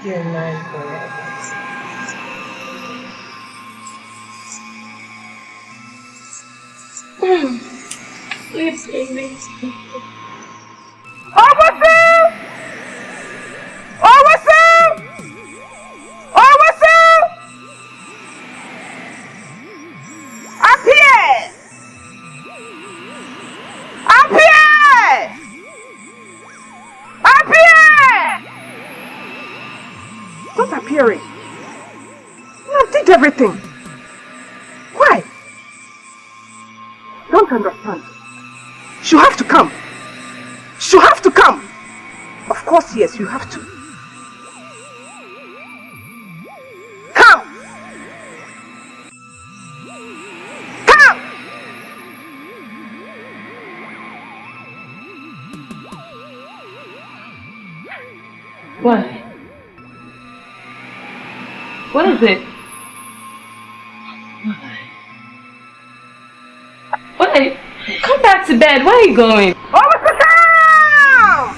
You're mine forever. Sleep, baby. Oh, what's up? Oh, what's up? Oh, what's up? Up here! Up here! Up here! Stop appearing. I did everything. Why? Don't understand. You have to come. You have to come. Of course, yes, you have to. Come. Come. What? What is it? What? Come back to bed. Where are you going? Over to come!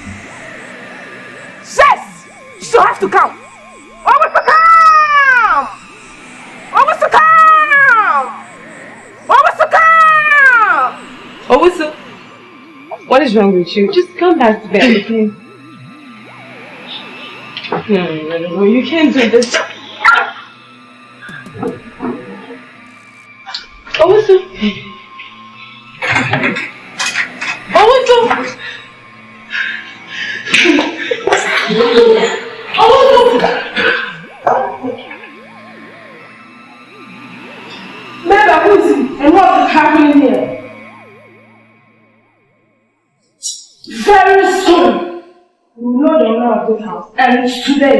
Yes! You have to come! Over to come! Over to come! Over to come! Oh, so what is wrong with you? Just come back to bed, okay? No, you can't do this. Oh, so Mega, who is it? And what is happening here? Very soon, we will know the owner of this house. And it's today.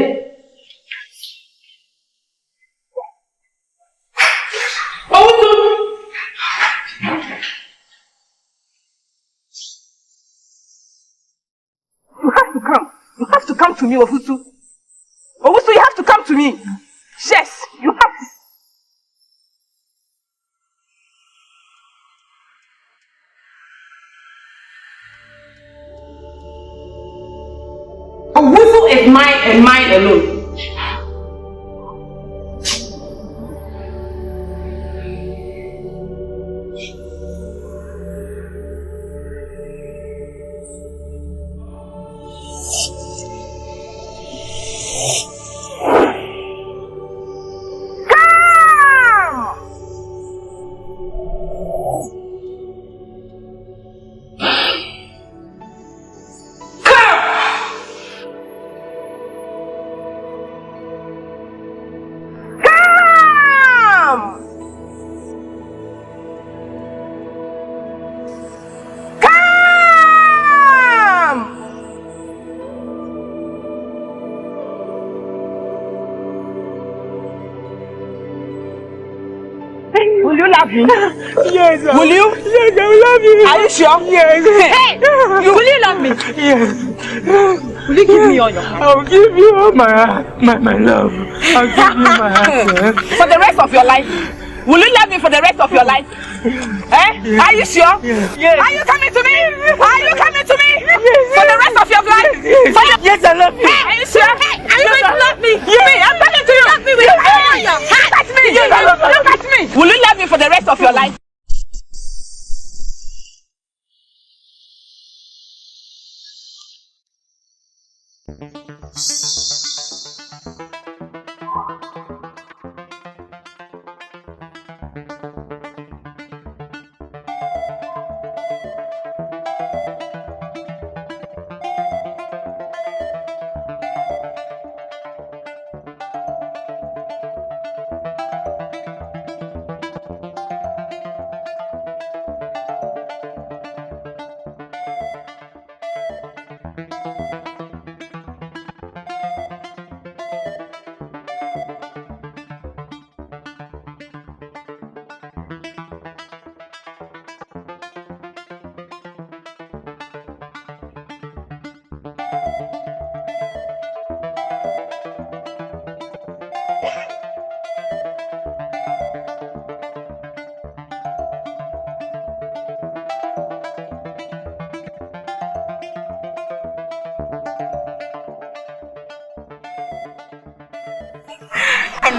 You have to come. You have to come to me, Owusu. Owusu, you have to come to me. Yes, you have to. Owusu is mine and mine alone. Yes, will you? Yes, I will love you. Are you sure? Yes. Hey, will you love me? Yes. Will you give me all your heart? I'll give you all my love. I'll give you my heart. For the rest of your life. Will you love me for the rest of your life? Eh? Are you sure? Yes. Are you coming to me? Are you coming to me? Yes. For the rest of your life? Yes, yes I love you. Hey, are you sure? Hey, are you going to love me? Yes. I'm talking to you. Love me with fire. Look at me. Look at me. Will you love me for the rest of your life?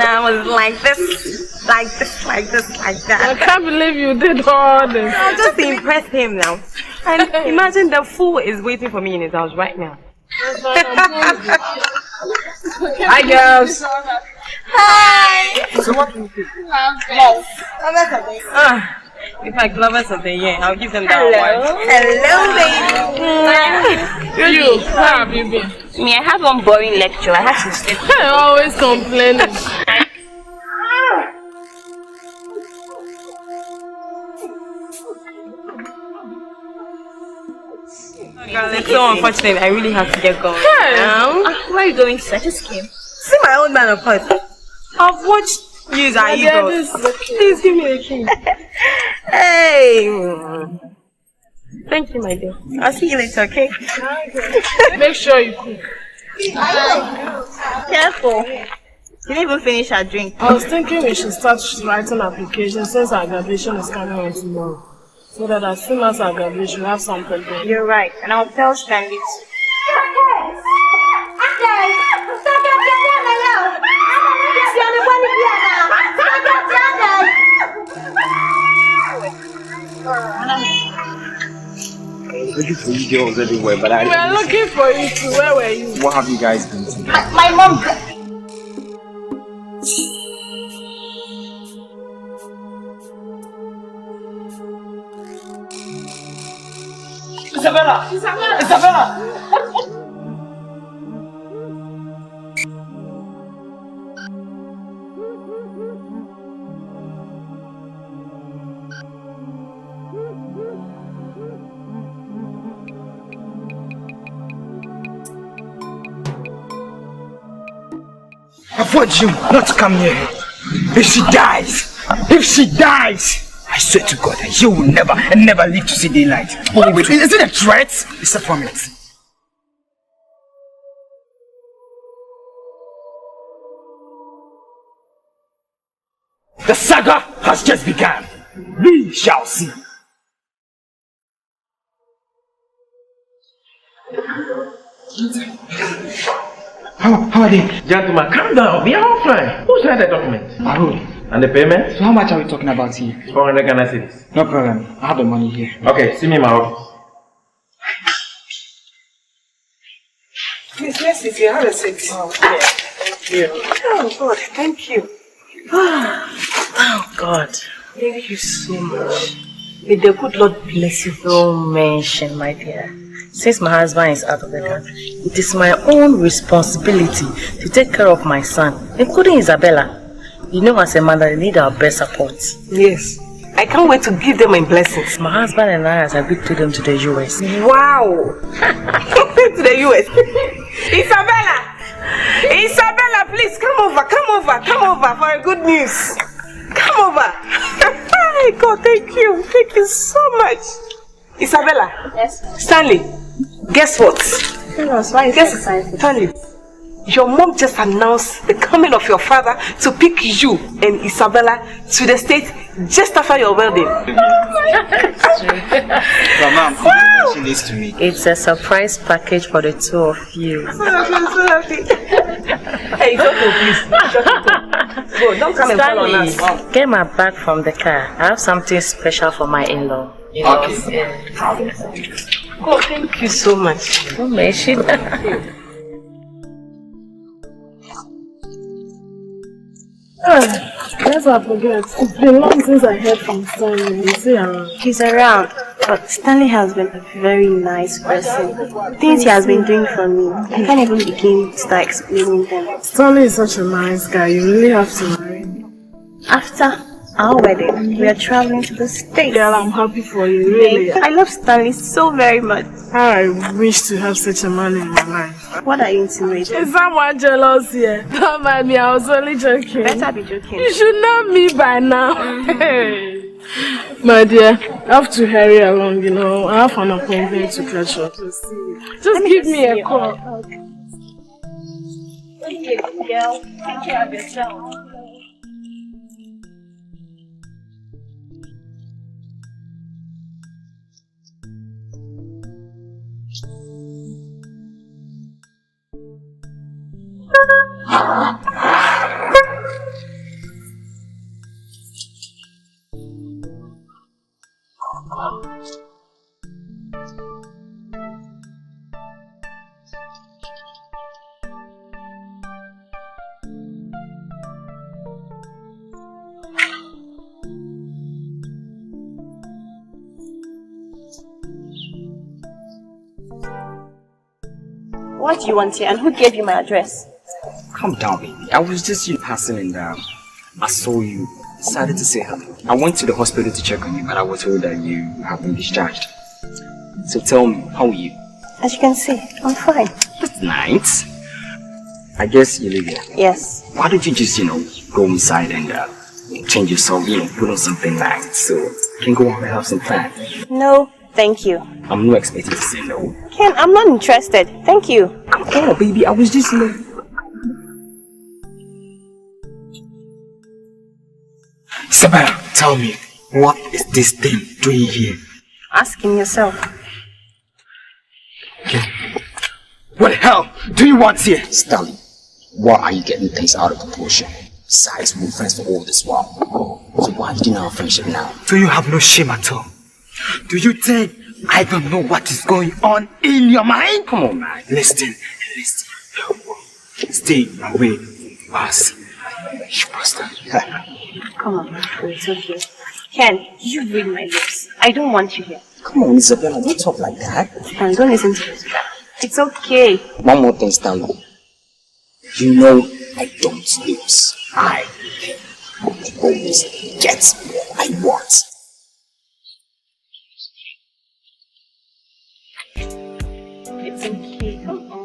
I was like this, like this, like this, like that. I can't believe you did all this. I'll just impress him now. And imagine the fool is waiting for me in his house right now. Hi, girls. Hi. So what do you think? If I lovers of the year, I'll give them that one. Hello, baby. You, where have you been? Me, I had one boring lecture. I had to sleep. You're always complaining. Girl, it's so unfortunate. I really have to get going. Hey. Where are you going to? I just came. See my old man of course. I've watched you and Eagles. Please give me the key. Hey. Thank you, my dear. I'll see you later, okay? Make sure you cook. Careful. You didn't even finish our drink. I was thinking we should start writing applications since our graduation is coming on tomorrow. So that as soon as our graduation, we have something to do. You're right, and I'll tell Stanley. Looking for you girls everywhere, but We were looking for you too. Where were you? What have you guys been to? My mom. Isabella! Isabella! I've warned you not to come near her. If she dies, I swear to God that you will never and never live to see daylight. Oh wait, is it a threat? It's a promise. The saga has just begun. We shall see. How are they? Gentlemen, calm down. We are all fine. Who signed the document? Arul. And the payment? So how much are we talking about here? 400 Ghana cedis. No problem. I have the money here. Okay, see me in my office. Please, let's sit here. Have a seat. Oh, thank you. Oh, God, thank you. Oh, God. Thank you so much. May the good Lord bless you. Don't mention, my dear. Since my husband is out of the country, it is my own responsibility to take care of my son, including Isabella. You know, as a mother, they need our best support. Yes. I can't wait to give them my blessings. My husband and I have agreed to them to the US. Wow! To the US. Isabella! Isabella, please come over for a good news. Come over. Hey, God, thank you so much. Isabella. Yes. Stanley, guess what? Why is Guess, Stanley, your mom just announced the coming of your father to pick you and Isabella to the States just after your wedding. Mom, mention this to me. It's a surprise package for the two of you. So happy. Hey, it's okay, please. Go, don't come and call on us. Get my bag from the car. I have something special for my in-law. Okay. Oh, thank you so much. Don't mention. Let's not forget. It's been long since I heard from Stanley. Is he around? He's around, but Stanley has been a very nice person. Things he has been doing for me, I can't even begin to start explaining them. Stanley is such a nice guy. You really have to marry him. After our wedding, we are traveling to the States. Girl, I'm happy for you, really. I love Stanley so very much. I wish to have such a man in my life. What are you insinuating? Is someone jealous here? Don't mind me, I was only joking. Better be joking. You should know me by now. Hey. My dear, I have to hurry along, you know. I have an appointment to catch up. Just give me a call. Okay. Thank you, girl. Take care of yourself. What do you want here? And who gave you my address? Calm down, baby. I was just passing and I saw you. Decided to say hello. I went to the hospital to check on you, but I was told that you have been discharged. So tell me, how are you? As you can see, I'm fine. That's nice. I guess you live here. Yes. Why don't you just, go inside and change yourself, put on something nice so you can go out and have some fun? No, thank you. I'm not expecting to say no. Ken, I'm not interested. Thank you. Come on, baby. I was just, Sarbah, tell me, what is this thing doing here? Asking yourself. Okay. What the hell do you want here? Stanley, why are you getting things out of proportion? Besides, we've been friends for all this while. So why are you doing our friendship now? Do you have no shame at all? Do you think I don't know what is going on in your mind? Come on, man. Listen. Stay away, boss. You bastard. Come on, it's okay. Ken, you read my lips. I don't want you here. Come on, Isabella, don't talk like that. And don't listen to this. It's okay. One more thing, Stanley. You know I don't lose. I always get what I want. It's okay. Come on.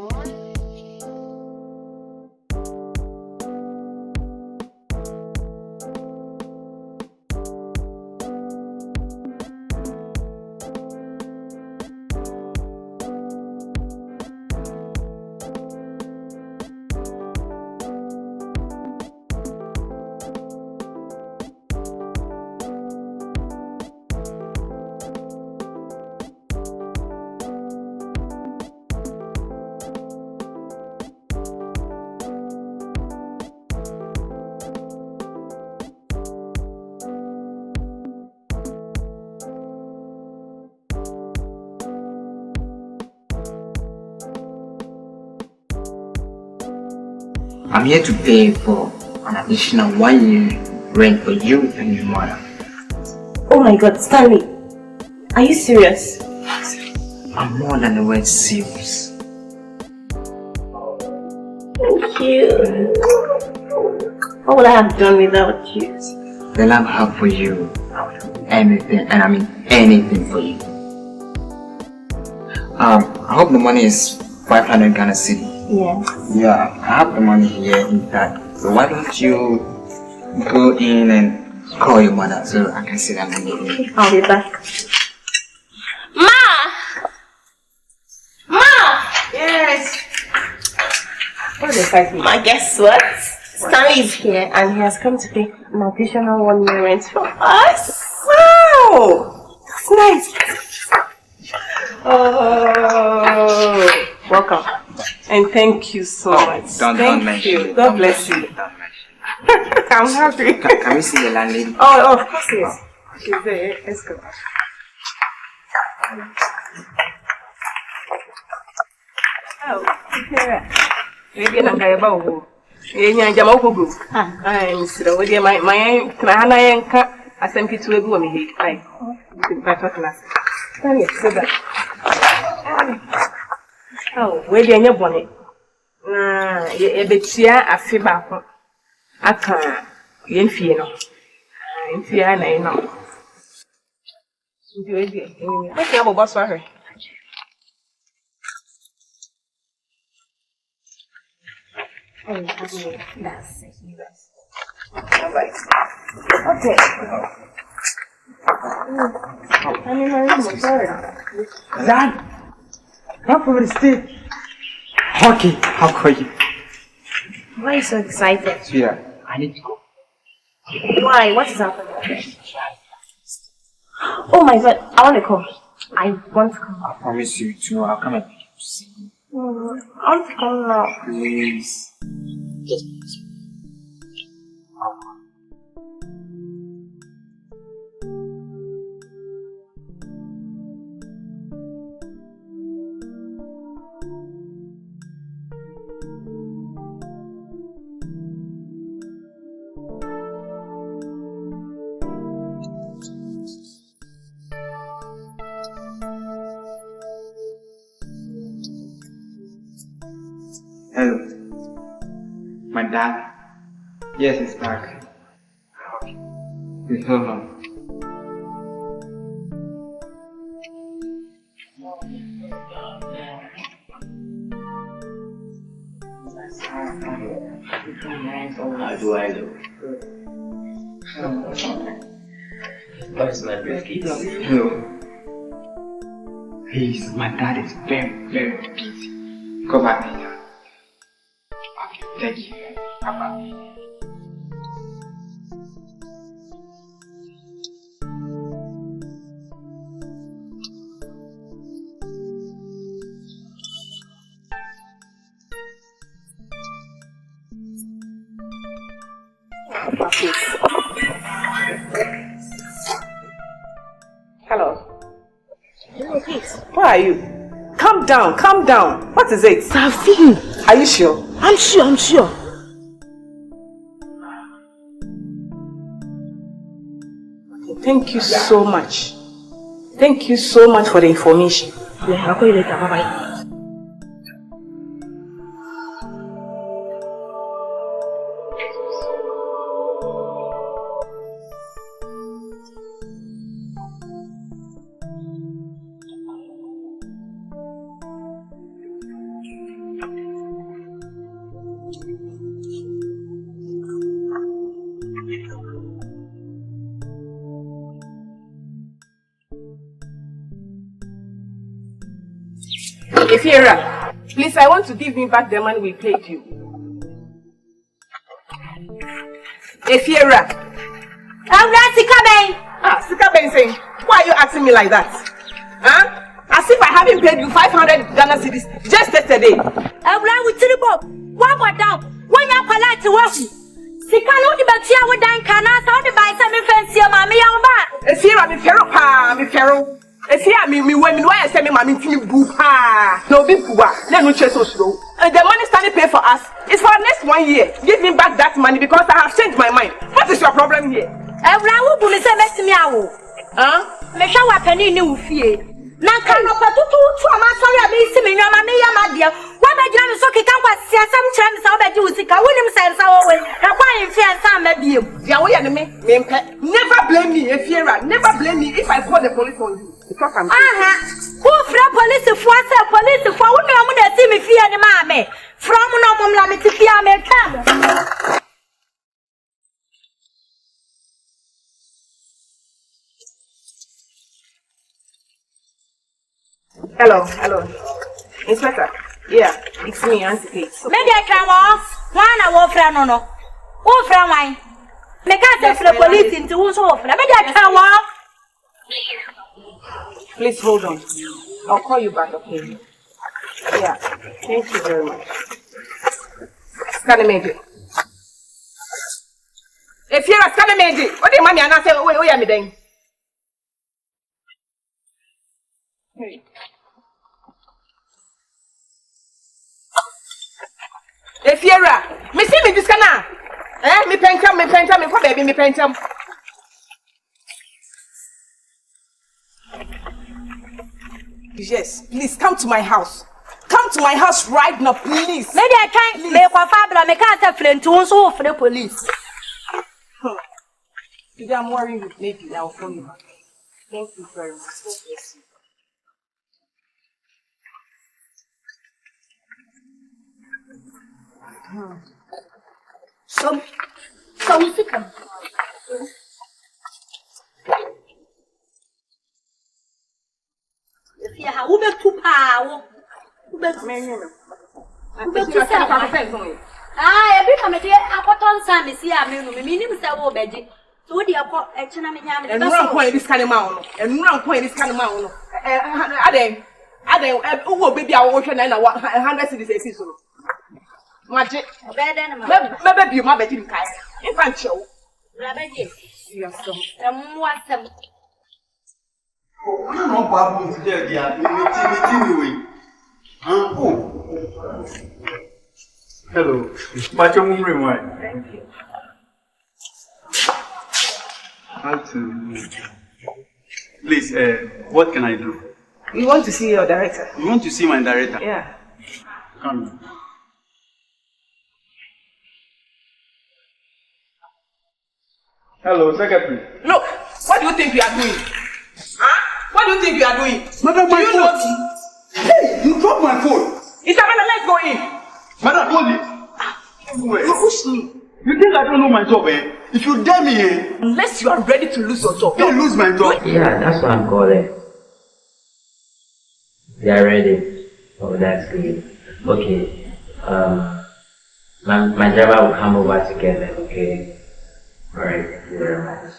I'm here to pay for an additional 1 year rent for you and your mother. Oh my god, Stanley. Are you serious? I'm more than the word serious. Thank you. What would I have done without you? The love I have for you, anything, and I mean anything for you. I hope the money is 500 Ghana Cedi. Yeah. Yeah, I have the money here in that. So why don't you go in and call your mother so I can see that money? I'll be back. Ma! Yes. What is it? Ma, guess what? Stanley is here and he has come to pay an additional 1 year rent for us. Wow. That's nice. Oh. Welcome. And thank you so much. Don't thank mention you. it. God bless you. I'm happy. Can we see the landlady? Oh, of course yes. She's there. Let's go. Oh, maybe I'm going to go. I'm going to go. I'm still with my Ghanaian. I sent you to a woman here. I class. Oh, where do you want it? A betia, a fiba. I can't. Infino. Infiana, I know. What's your boss for her? That's it. Alright. Okay. Dad! How for the stay? Okay, how are you? Why are you so excited? Sweetheart, I need to go. Why? What is happening? Oh my god, I want to come. I want to come. I promise you too, I'll come and pick you to see you. I want to come now. Please. Yes, please. dad. Yes, it's back. Okay. Please hold on. How do I know? What's my briefcase? No. Please, my dad is very, very busy. Go back later. Okay, thank you. Bye-bye. Hello. Hello, please. Where are you? Calm down, calm down. What is it? Savine. Are you sure? I'm sure. Thank you so much. Thank you so much for the information. Yeah, I'll call you later. Bye-bye. Efiera, please, I want to give me back the money we paid you. Efiera. Sikaben saying, why are you asking me like that? Huh? As if I haven't paid you 500 Ghana cedis just yesterday. I'm with Tribo. What about down? When you're polite to work, Sikalo the Batia with Dan Cana, so the by some fancy, Mammy, Efiera, me ferro. If you are me women, why I say me mammy to boo ha? No big booba, let me chase so slow. And the money started pay for us. It's for the next 1 year. Give me back that money because I have changed my mind. What is your problem here? Everyone will say best to me. Huh? Make sure I penny new fear. Nankano Patutu, my sorry, I may see me, my dear. Why my jam is okay? Can what see some chance how about you? I win himself our way. And why in fear some maybe you? The way enemy, never blame me, Efiera. Never blame me if I call the police on you. Because I'm who from police if one say police if one woman that see me fear the mammy. From no mum la me to fear me come. Hello. Inspector. Yeah, it's me, Auntie Kate. Maybe I can walk. One I walk from no. Who from mine? Me can't tell the police into who's off. Maybe I can walk. Please hold on. I'll call you back, okay? Yeah, thank you very much. Scan it. If you're a scan it, what do you mommy and I say, where am I then? If you're a, me see me this canal. Me paint for baby, me paint him. Yes, please come to my house. Come to my house right now, please. Maybe I can't make a fabula, make a friend to also for the police. Today I'm worrying with maybe I'll phone you back. Thank you very much. So we see come. If you have Uber to power, Uber to me. Ah, every time I get a cotton Sam is here, I mean, Mr. Obedi. So, the airport, a Chinamanian, and run point this kind of mount, and run point this kind of mount. Who will be our ocean and 100 cities? Magic, maybe you might be in Kai. If I'm sure, you're so what's them. I'm not babbling today, dear. Me. Hello, Macho Mumri. Thank you. How to. Please, what can I do? We want to see your director. You want to see my director? Yeah. Come. Hello, secretary. Look, what do you think you are doing? Huh? What do you think you are doing? Madam, my phone. Hey, you dropped my phone. Isabella, let's go in. Madam, hold it. You think I don't know my job, eh? If you dare me, eh? Unless you are ready to lose your job. Don't lose my job. Yeah, that's what I'm calling. They are ready. Oh, that's good. Okay. My driver will come over together, okay? Alright, thank you very much.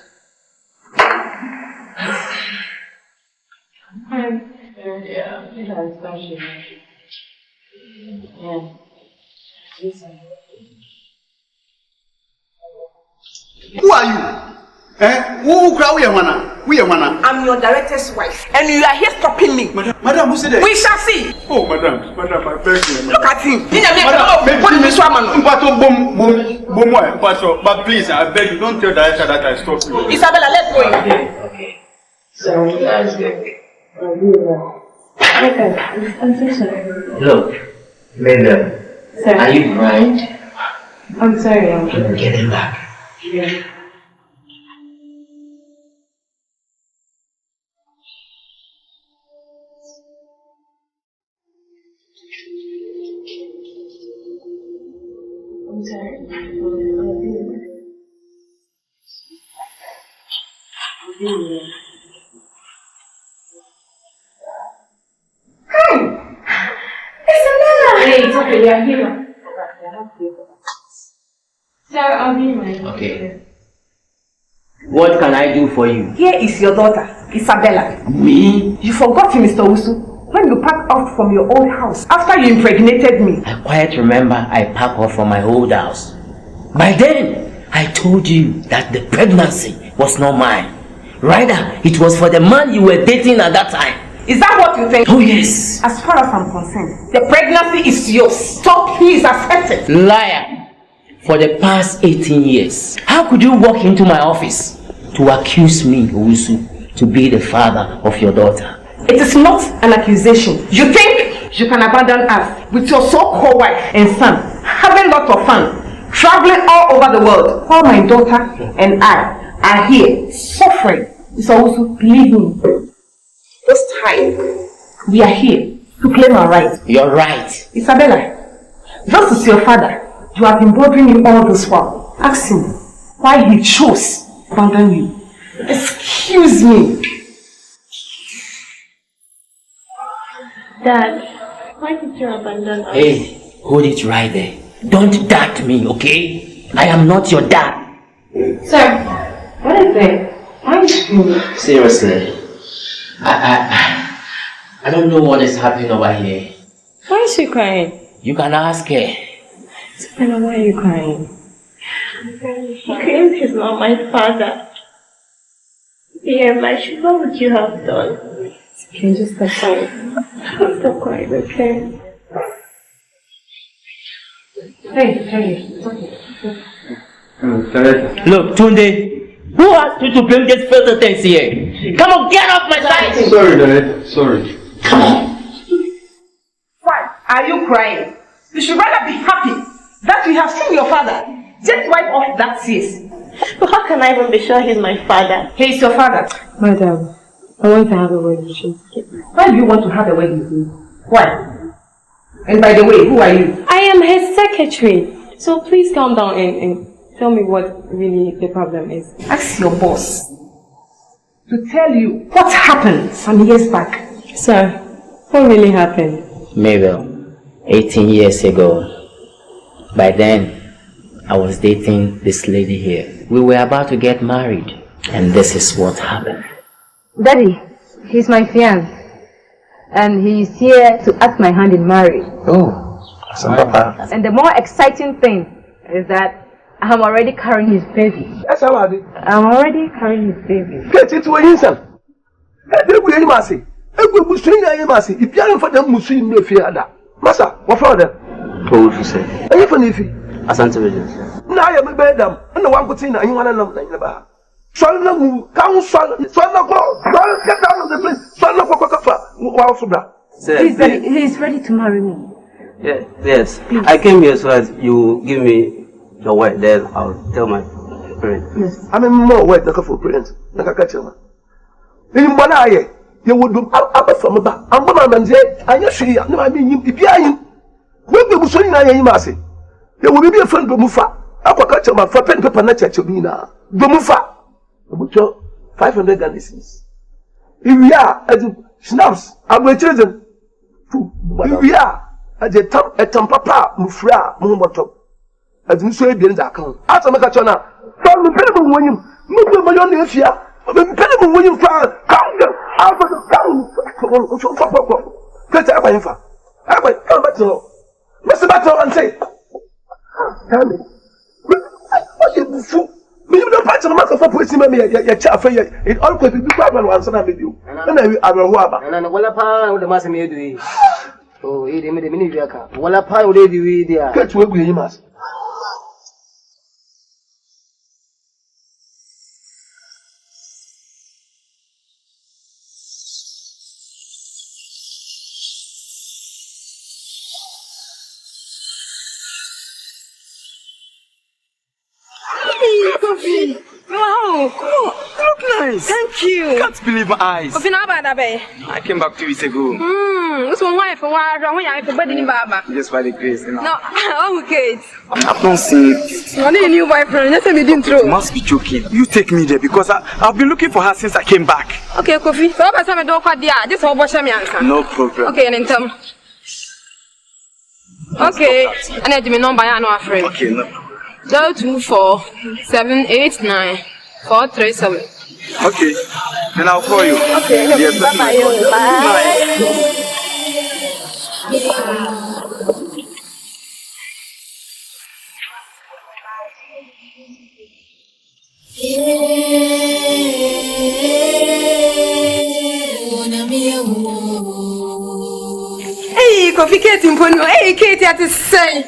Who are you? Who are you? I'm your director's wife, and you are here stopping me. Madam, who said that? We shall see. Oh, madam, I beg you. Look at him. But please, I beg you, don't tell the director that I stopped you. Isabella, let's go in. Okay. So, that's good. Look, Mildred, are you blind? I'm sorry. Get him back. Yeah. I'm sorry. Hey, it's okay, we are here. Sir, I'll be right. Okay. What can I do for you? Here is your daughter, Isabella. Me? You forgot, Mr. Usu, when you packed off from your old house after you impregnated me. I quite remember I packed off from my old house. By then, I told you that the pregnancy was not mine. Rather, it was for the man you were dating at that time. Is that what you think? Oh yes. As far as I'm concerned, the pregnancy is yours. Stop, he is accepted. Liar. For the past 18 years, how could you walk into my office to accuse me, Usu, to be the father of your daughter? It is not an accusation. You think you can abandon us with your so-called wife and son, having lots of fun, traveling all over the world, while my daughter and I are here suffering? Mr. Usu, believe me. This time, we are here to claim our rights. You're right. Isabella, this is your father. You have been bothering me all this while. Ask him why he chose to abandon you. Excuse me. Dad, why did you abandon us? Hey, hold it right there. Don't doubt me, okay? I am not your dad. Sir, what is it? Why are you screaming? Seriously. I don't know what is happening over here. Why is she crying? You can ask her. Anna, why are you crying? He claims he's not my father. Yeah, Mashi, what would you have done? Can you just stop crying? Stop crying, okay? Hey, it's okay. Look, Tunde, who asked you to bring this filthy things here? Come on, get off my side! Sorry, Dad. Sorry. Come on. Why are you crying? You should rather be happy that we have seen your father. Just wipe off that tears. But how can I even be sure he's my father? He is your father. Madam, I want to have a word with you. Why do you want to have a word with me? Why? And by the way, who are you? I am his secretary. So please calm down and tell me what really the problem is. Ask your boss to tell you what happened some years back. Sir, what really happened? Mabel, 18 years ago. By then, I was dating this lady here. We were about to get married. And this is what happened. Daddy, he's my fiancé. And he's here to ask my hand in marriage. Oh, Sarbah. And the more exciting thing is that I'm already carrying his baby. Yes, I'm already carrying his baby. Get it to a instant. If you are for them, Muslim, no fear that. Massa, what for them? What you say? Are you for Nifi? Asante Visions. Now I am a bed them, and the one put in, and you want to know never. Swallow move, count swallow, get down of the place, swallow He's ready to marry me. Yes. Please. I came here so that you give me your word, then I'll tell my parents. Yes. I mean, more work for parents. Like a catcher. In one eye, you would do up from about. I'm one man, I actually know I mean, if you are in. When you showing I am massy, there will be a friend of Mufa. Aqua catcher, my for pen paper, not church of me now. Mufa. 500 Ghanaians. If we are as snaps, I'm with children. If we are as a papa, Mufra, Mumotop. As you say, the account. After my catcher, from the penable when you move my own here, the penable when you find count out of the town. Get up and far. I went come back to Mr. Battle and say, tell me, what is the fool? Me no patch no matter for put me ya chafe ya it all ko bi kwa ba wan sana me bi na abeho aba na wala pa wo de ma se me edu oh e de me ni wi aka wala pa wo de di wi dia ka tu egu yi mas Wow, cool. Look nice. Thank you. I can't believe my eyes. I came back 2 weeks ago. This one wife for why I for bed in Baba. Just by the grace. No, oh, Kate. I've not seen it. I need a new boyfriend. That's what you didn't throw. You must be joking. You take me there because I've been looking for her since I came back. Okay, Kofi. So I'm going to do this whole bunch of me answer. No problem. Okay, and then tell me. Okay, and then me number I know afraid. Okay, no problem. 024 789 437. Okay, then I'll call you. Okay, yes, bye-bye. Hey, Kofi Kate Mpono. Hey, Kate, at the same.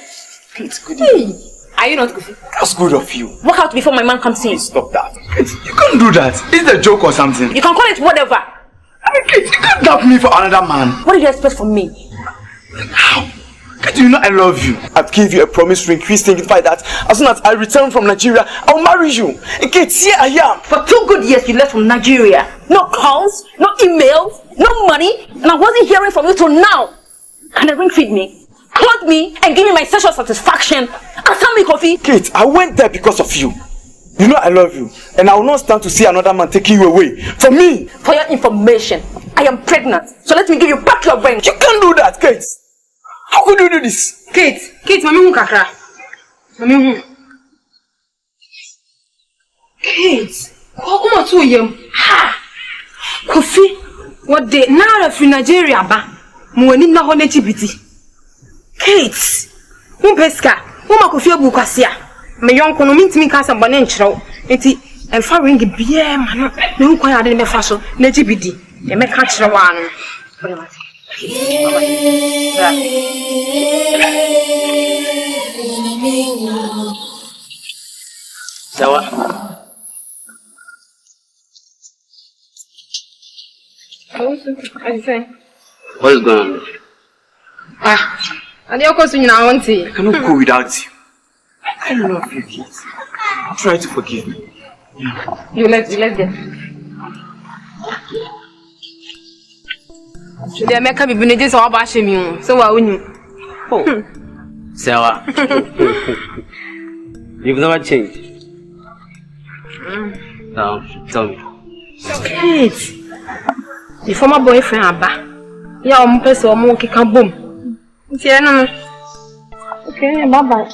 It's good. Hey. Are you not Kofi? That's good of you. Walk out before my man comes in. Stop that. You can't do that. It's a joke or something. You can call it whatever. I mean, Kate, you can't doubt me for another man. What do you expect from me? How? Kate, you know I love you. I've given you a promise ring. Please think it by that. As soon as I return from Nigeria, I'll marry you. And Kate, here I am. For 2 good years you left from Nigeria. No calls, no emails, no money. And I wasn't hearing from you till now. Can the ring feed me? Clothe me and give me my sexual satisfaction. Answer me, Kofi. Kate, I went there because of you. You know I love you. And I will not stand to see another man taking you away. For me. For your information, I am pregnant. So let me give you back your ring. You can't do that, Kate. How could you do this? Kate, mami kakra. Mami Kate, come to yem. Ha! Kofi, what day? Now from Nigeria ba. Mo ni na ho na chibiti. Kate, pesca, Kofi abukwasia. Me yonko no mintimi ka samba na nkyerɛw. Enti emfa ring bia ma no. Me hu kwan ade me fa so na chibidi. E me ka kyerɛw anu. Sawa. What is going on? I cannot go without you. I love you, kids. Try to forgive me. You let's get. They make me be just all bash me. So what we knew. Oh. Sawa. You've never changed. Now, tell me. Kids. The former boyfriend Abba. Yeah, person more kick and boom. No. Okay, bye-bye.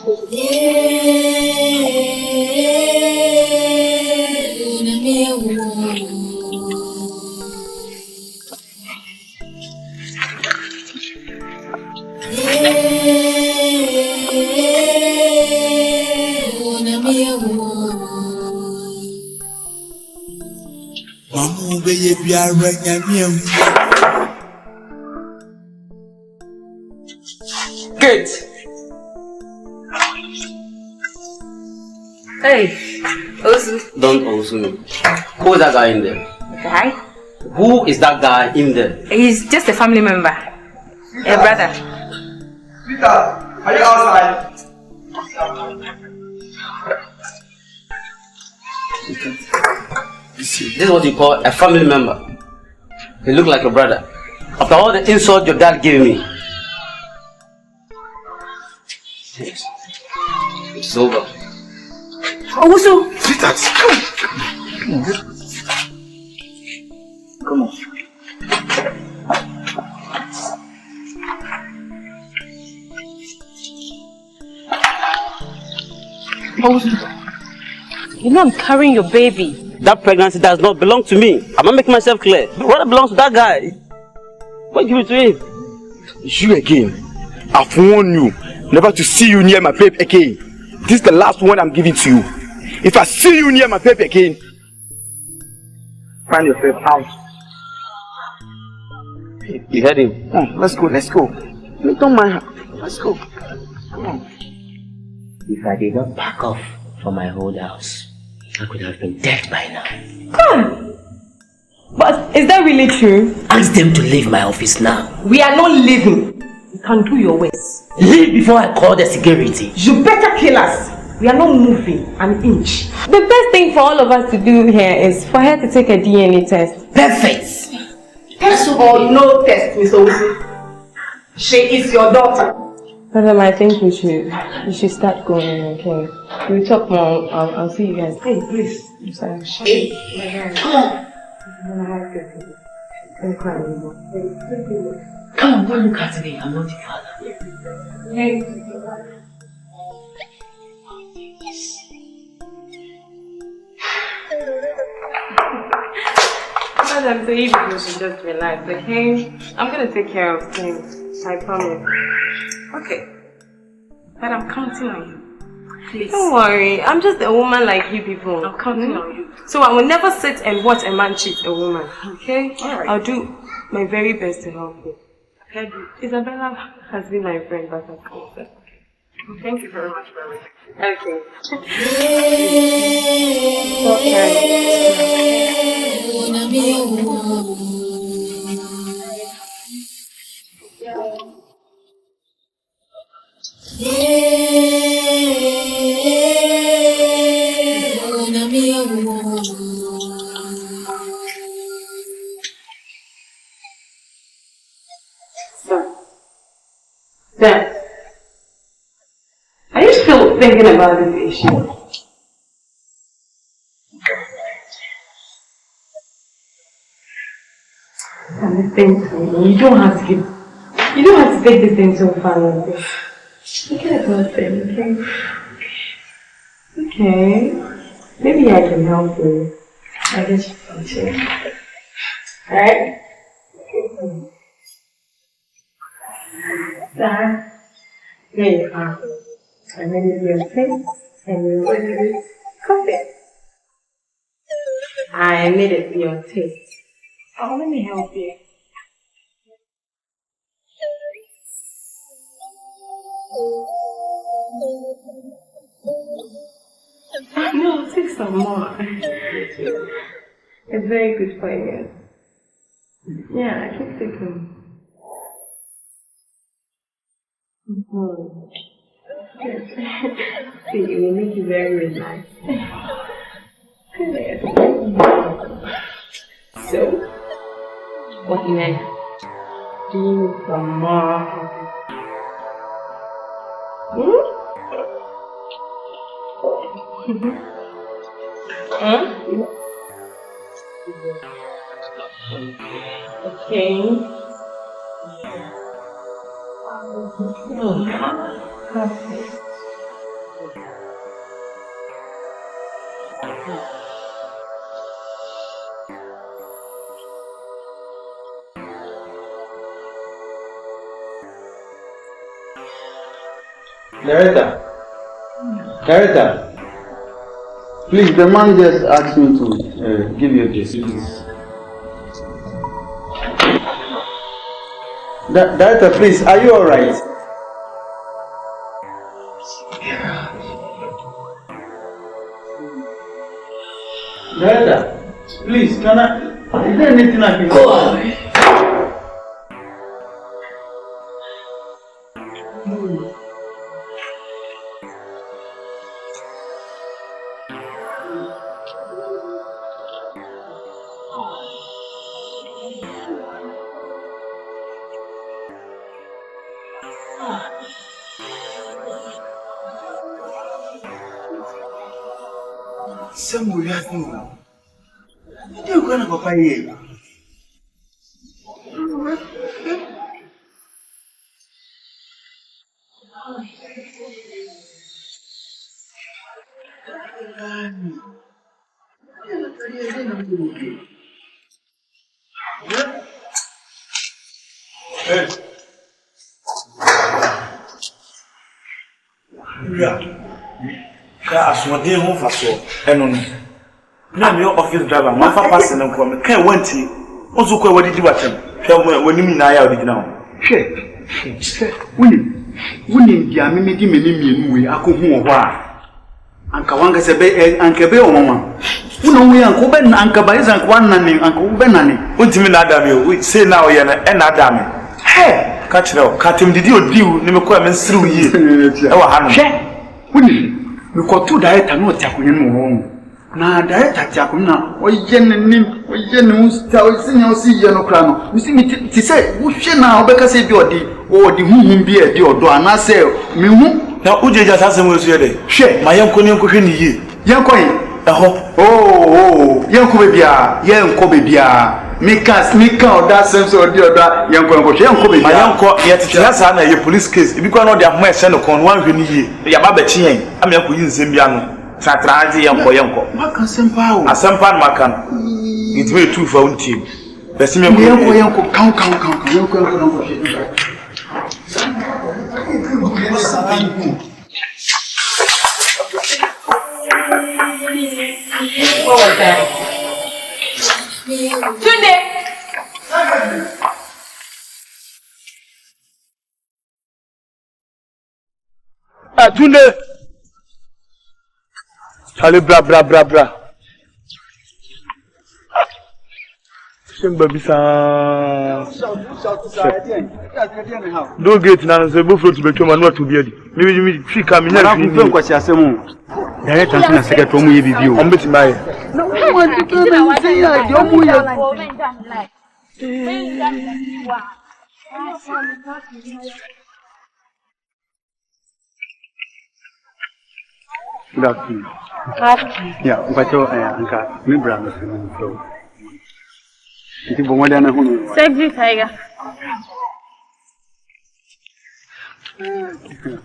Kate! Hey, Ozu. Don't Ozu me. Who is that guy in there? Guy? Who is that guy in there? He's just a family member. A brother. Peter, are you outside? This is what you call a family member. You look like a brother. After all the insult your dad gave me. It's over. Also, sweetheart, come on. You know I'm carrying your baby. That pregnancy does not belong to me. I'm not making myself clear. But what belongs to that guy? Why give it to him? You again. I've warned you never to see you near my babe again. This is the last one I'm giving to you. If I see you near my babe again, find yourself out. You heard him? Let's go. Don't mind her. Let's go. Come on. If I did not back off from my old house, I could have been dead by now. Come! But is that really true? Ask them to leave my office now. We are not leaving. You can do your ways. Leave before I call the security. You better kill us. We are not moving an inch. The best thing for all of us to do here is for her to take a DNA test. Perfect. Test or no test, Miss Owusu. She is your daughter. Madam, I think you should start going, okay? We'll talk more. I'll see you guys. Hey, please. I'm sorry. Hey, come on. Come on, don't look at me. I'm not your father. Hey. Madam, so you people should just relax, okay? I'm gonna take care of things. I promise. Okay. But I'm counting on you. Please. Don't worry. I'm just a woman like you people. I'm counting on you. So I will never sit and watch a man cheat a woman. Okay? Alright. I'll do my very best to help you. Okay. Isabella has been my friend, but I'm okay. Thank you very much, Mary. Okay. Then, are you still thinking about this issue? Understand? You don't have to take this thing so far. Forget about them, okay? Okay. Maybe I can help you. I guess you can too. Alright? There you are. I made it your taste and you ordered it coffee. I made it your taste. Oh, let me help you. No, take some more. It's very good for you. Yeah, I keep taking. See, it will make you very relaxed. So, what next? Do you need some more? Okay. Perfect. Director, please, the man just asked me to give you this, please. Director, please, are you alright? Director, please, is there anything I can do? Somebody has no. You're going to go by here. Asomden ho fa so eno no na me office driver ma fa pass na nko me kan wanti onzo ko wadi di watem hwe wanim na ya odi gina ho hwe wuni dia me di me mienu we akohu ho a anka wanga se be anka be o mama wuna wo ya anka be na anka ba izan kwa nane anka wo be nane ontimi na adam yo say na o ye na e na adam ka kire ka tim didi odiu ne me ko me nsiri yi e wa hanu wuni we got two director no takunye no na director takunna oye ne musta o sinya o si ye no kra no mi si mi ti say wo hwe na obeka say bi odi huhum bi e di odo ana say mi hu na ujeja sasem we so ye de hwe ma yenko ne enko hwe ni yi yenko yi eho yenko be bia Mika oda sense odi oda yenko hwe yenko be bia yenko ye tete na sa na ye police case ibi kwa no de ahoma e se no kon wan hwe ni yi ya ba ba chi yen am yenko yi nsem bia no satraje yenko maka sempa o asempa no maka no it way too for un team besi me yenko kan yenko no hwe Tunde. Tunde. Allez, bra. Shemba bisa. Do get na se bo fruit be choma no to biadi. Mi fi ka mi na fi ni kwasi asemu. Director na secretary mu ye bibi o. Ombeti mai. No want to come say ya yo mu ye. Good afternoon. Yeah, but anka mi bra no so. Iti bongo dana hunu. Segri tiger.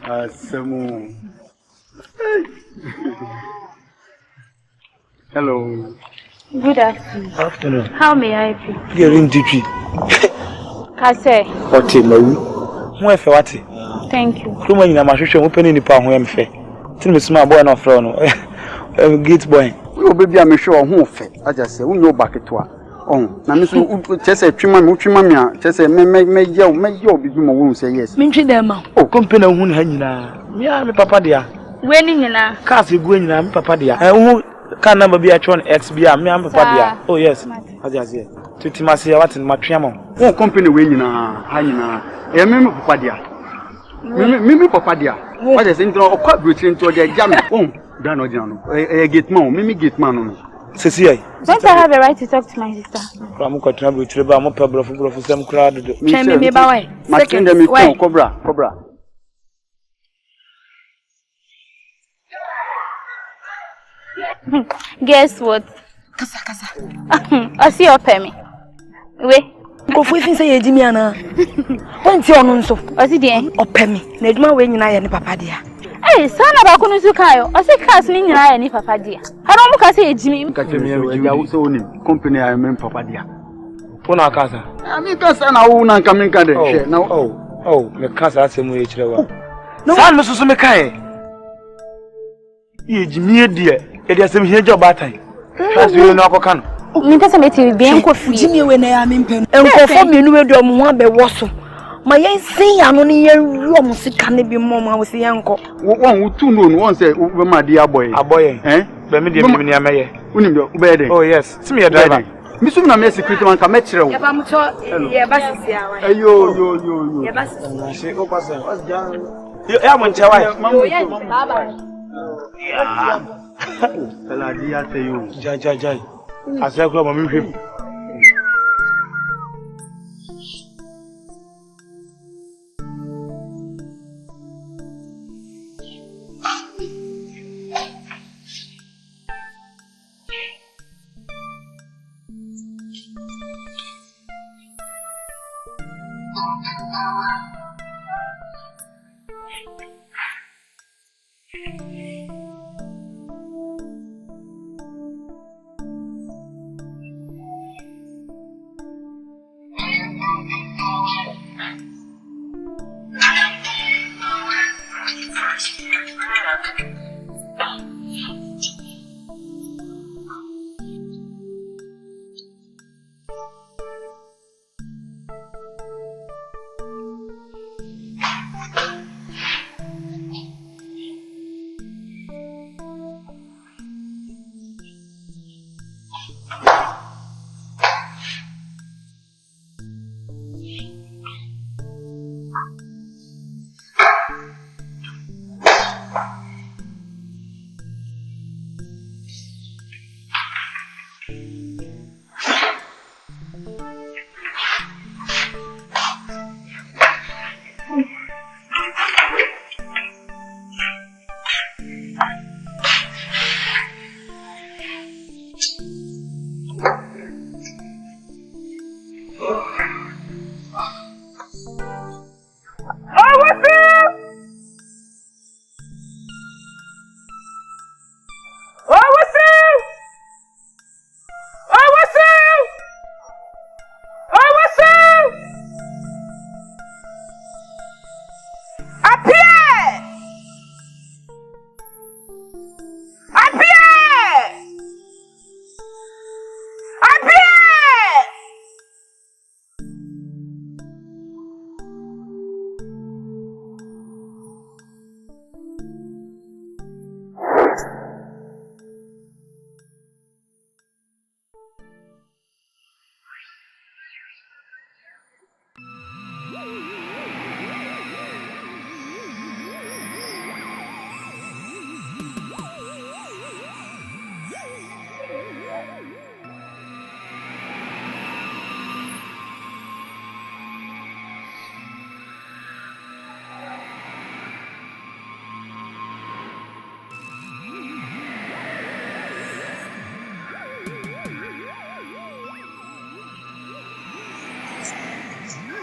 Asamoah. Hello. Good afternoon. Afternoon. How may I help you? You're in DP. Kase. Ote mawu. Mo efe wate. Thank you. Kuma nyina mahwehwe mo pani nipa ho emfe. Tin me suma boy na ofro no. Gate boy. We obebi a mehwe ho fe. Aja se wo nyo baketo a. Na me so chese twima me a chese me ye obibi mo wo say yes. Me ntwi dem ma. Oh, company hu ne ha nyina. Me a me papa dia. We ni nyina. Cars egu nyina me papa dia. Hu kan number bi a chon X bi a me am papa dia. Oh yes. Aja se. Tutimase ya watin matwea mo. Oh, company we nyina ha nyina. E me papa dia. Me papa dia. What is into okwa brutri into dia jam. Oh, da no dia no. Gate man, me gate man no. Sisi ai. Don't I have a right to talk to my sister? From kwatna brutri ba mo pebrofu sem kra do. Me ba why? Matilda me cobra. Guess what? Kasa. I see your permit. Wait. Go for if say ejimi ana. Won ti onu nso. O si de opemi. Na eduma we nyina ye ne papa dia. Eh, sana ba kunu su kayo. O si cars ni nyina ye ne papa dia. Hano mu ka say ejimi. Ka temi ya wo so onim. Company I men papa dia. Pona kasa. Ami kasa na wo na nka men ka de hwe. Na me kasa asemu ye kire wa. San me so me kai. Ye ejimi die. E dia asem hie job atai. Trust you no akoka no. Minta meti bien ko fi. Jimi we na ya mempe. Enkofo menu we do mo ho abewo so. Ma yen sin ya no ne yen wi omo sika ne bi mo ma wo se yenko. Won wutu no won say we ma dia aboy. Be me dia me ni ameye. Unim do be dey. Oh yes. See me driver. Mi sum na me security man ka me kire wo. Ya ba mo cho ye ba sisi awa. Ayo. Ye ba sisi. She ko pass. What's down? Ya mo nche wai. Yes, baba. Ya. Kala dia te yo. Jai. Asa ko ma mi hwem.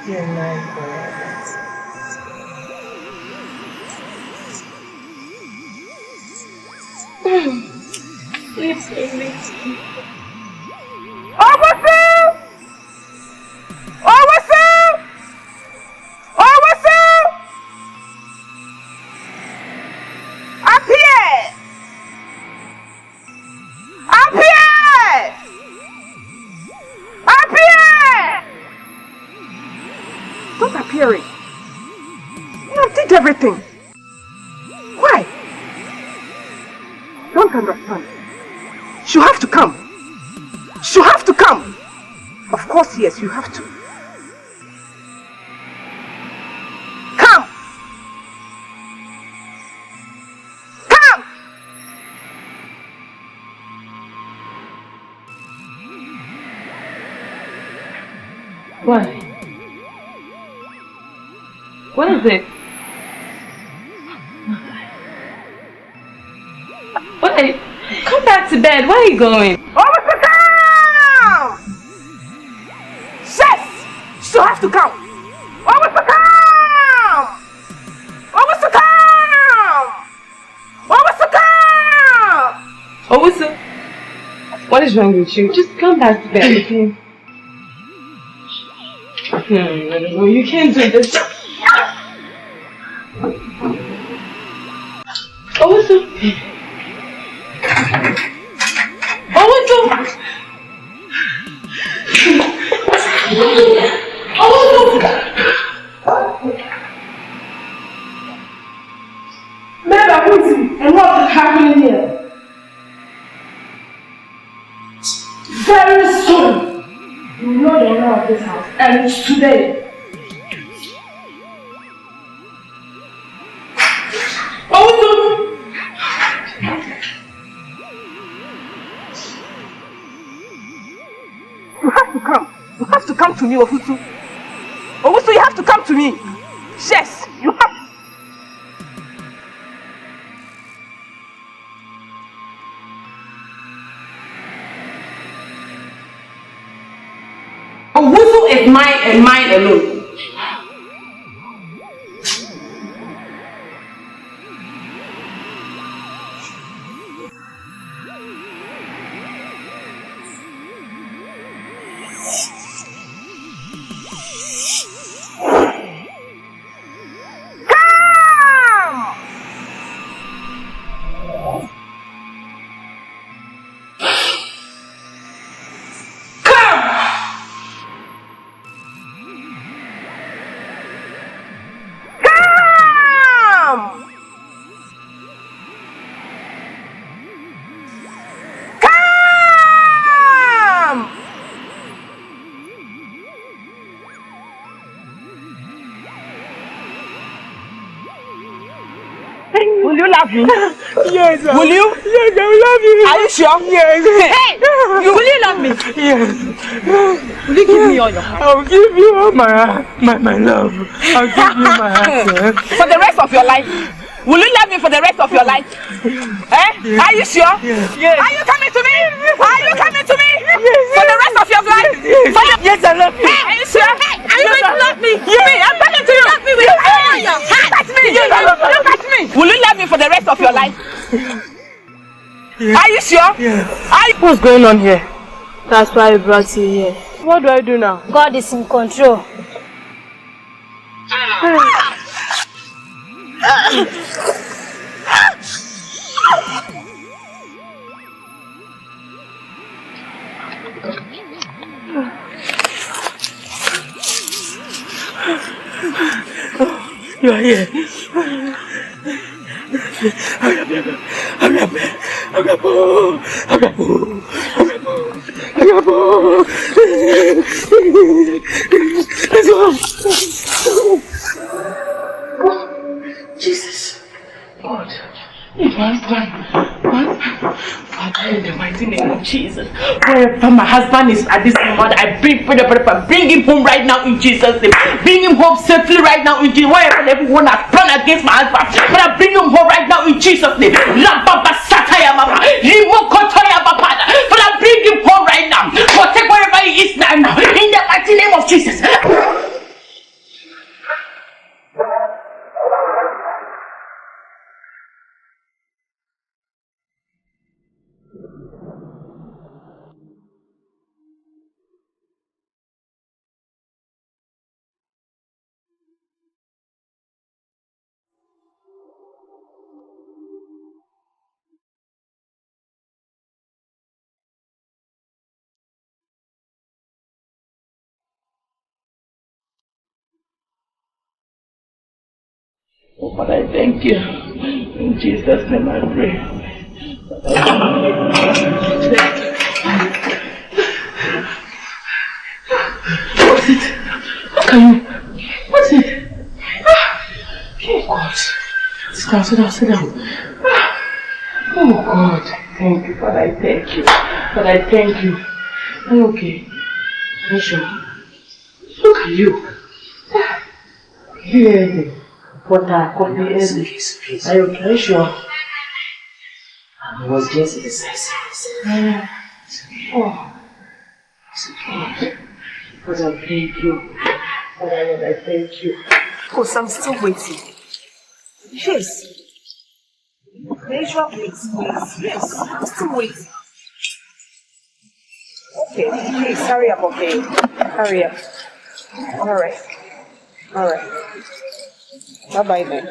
You're my God. Please, baby. Oh, what's up? Oh, what's up? Oh, what's up? Up here! Up here! Up here! Stop appearing. You did everything. Why? Don't understand. You have to come. You have to come. Of course, yes, you have to. Come. Come. Why? What is it? Why? Come back to bed. Where are you going? Over to come! Yes! You have to come! Over to come! Over to come! Over to come! Oh, so what is wrong with you? Just come back to bed, okay? No, you can't do this. Oh, so. Mega, who is it? And what is happening here? Very soon, you know the owner of this house, and it's today. You have to come. You have to come to me, Ofusu. Ofusu, you have to come to me. Yes, you have. Owusu is mine and mine alone. love me? Yes. Will you? Yes, I will love you. Are you sure? Yes. Hey! Will you love me? Yes. Will you give me all your heart? I'll give you all my love. I'll give you my heart. For the rest of your life? Will you love me for the rest of your life? Eh? Yes. Are you sure? Yes. Yes. Are you coming to me? Are you coming to me? Yes. For the rest of your life? Yes. Yes, I love you. Hey, are you sure? Hey, are you going to love me? Yes. Me, I'm talking to you. Love me with your hands. Look at me. Yes, I love you. Look at me. Will you love me for the rest of your life? Yes. Are you sure? Yes. What's going on here? That's why I brought you here. What do I do now? God is in control. You are here. Jesus. God. Father, in the mighty name of Jesus. Wherever my husband is at this moment, I bring him home right now in Jesus' name. Bring him home safely right now in Jesus. Wherever everyone has planned against my husband, Father, bring him home right now in Jesus' name. Father, bring him home right now. Protect wherever he is now. In the mighty name of Jesus. Oh, Father, I thank you. In Jesus' name I pray. What's it? What are you? What's it? Oh, God. Sit down. Oh, God. Thank you, Father. I thank you. Father, I thank you. Are you okay? Are you sure? Look at you. Here. Water, coffee, everything. Please. Are you okay? Are you sure? I was just exercising. Oh. Father, thank you. Father, I thank you. Because I'm still waiting. Yes. The usual place, please. Yes, I'm still waiting. Okay, please hurry up, okay? Hurry up. Alright. Bye-bye then.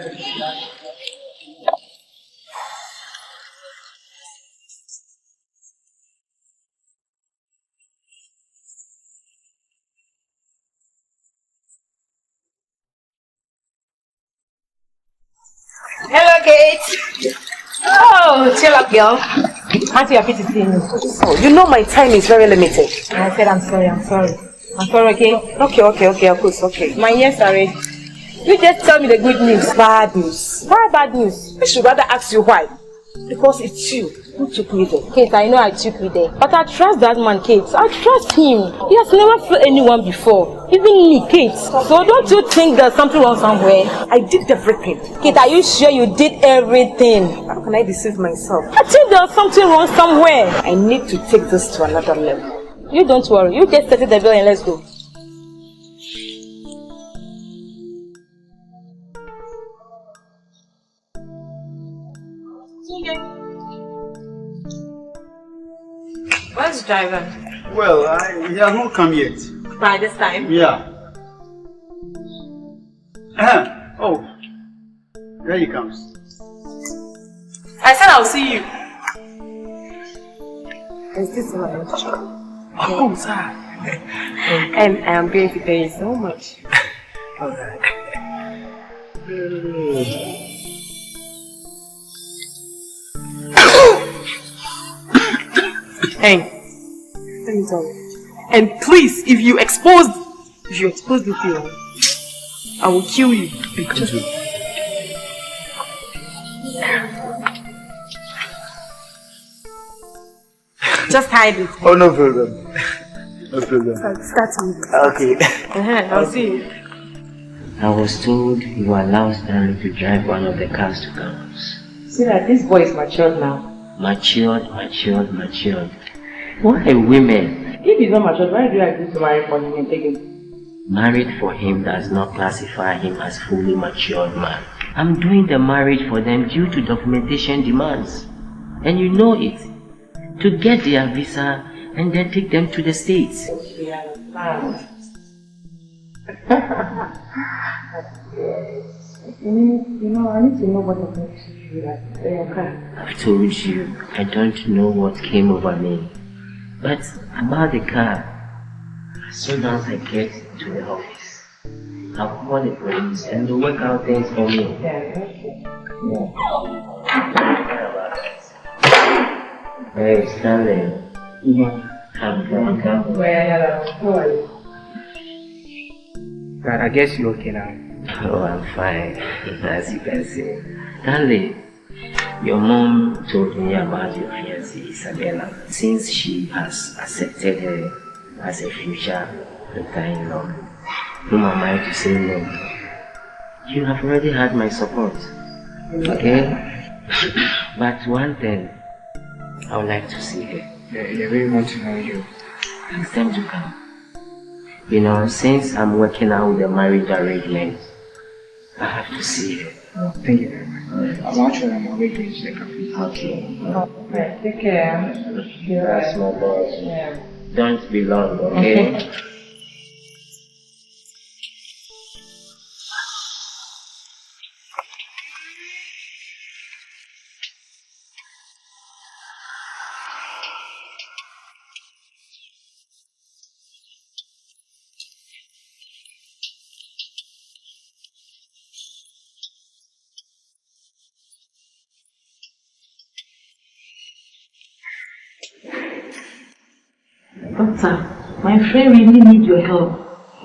Hello, Kate. Oh, chill up, girl. Aren't you happy to see me? Oh, you know my time is very limited. I said I'm sorry. I'm sorry, okay? Okay, of course, okay. My ears are ready. You just tell me the good news. Bad news. Why bad news? I should rather ask you why. Because it's you who took me there. Kate, I know I took you there. But I trust that man, Kate. I trust him. He has never failed anyone before. Even me, Kate. So don't you think there's something wrong somewhere? I did everything. Kate, are you sure you did everything? How can I deceive myself? I think there's something wrong somewhere. I need to take this to another level. You don't worry. You just settle the bill and let's go. Where's the driver? Well, he has not come yet. By this time? Yeah. Oh, there he comes. I said I'll see you. Is this my Oh, sir. And I am going to pay you so much. Alright. Hey, let me tell you. And please, if you expose this here, I will kill you. Because just hide it. Oh, no problem. No problem. Start me. Okay. I'll see you. I was told you allowed Stanley to drive one of the cars to campus. See that this boy is matured now. Matured. Why women? If he's not matured, why do you agree to marry for him and take him? Married for him does not classify him as fully matured man. I'm doing the marriage for them due to documentation demands. And you know it. To get their visa and then take them to the States. Yeah, you know, I need to know what happened to you. I've told you, I don't know what came over me. But about the car, as soon as I get to the office, I'll call the police and they'll work out things for me. Hey, Stanley. Come. How are you? God, I guess you're okay now. Oh, I'm fine, as you can see. Stanley, your mom told me about your fiancée, Isabella, since she has accepted her as a future daughter-in-law. Whom am I to say no? You have already had my support, okay? But one thing, I would like to see her. They really want to know you. Ask them to come. You know, since I'm working out with the marriage arrangement, I have to see her. Thank you very much. I'm actually on my way to check up. Okay. Take care. That's my boss. Yeah. Don't be long, okay? Doctor, my friend really needs your help.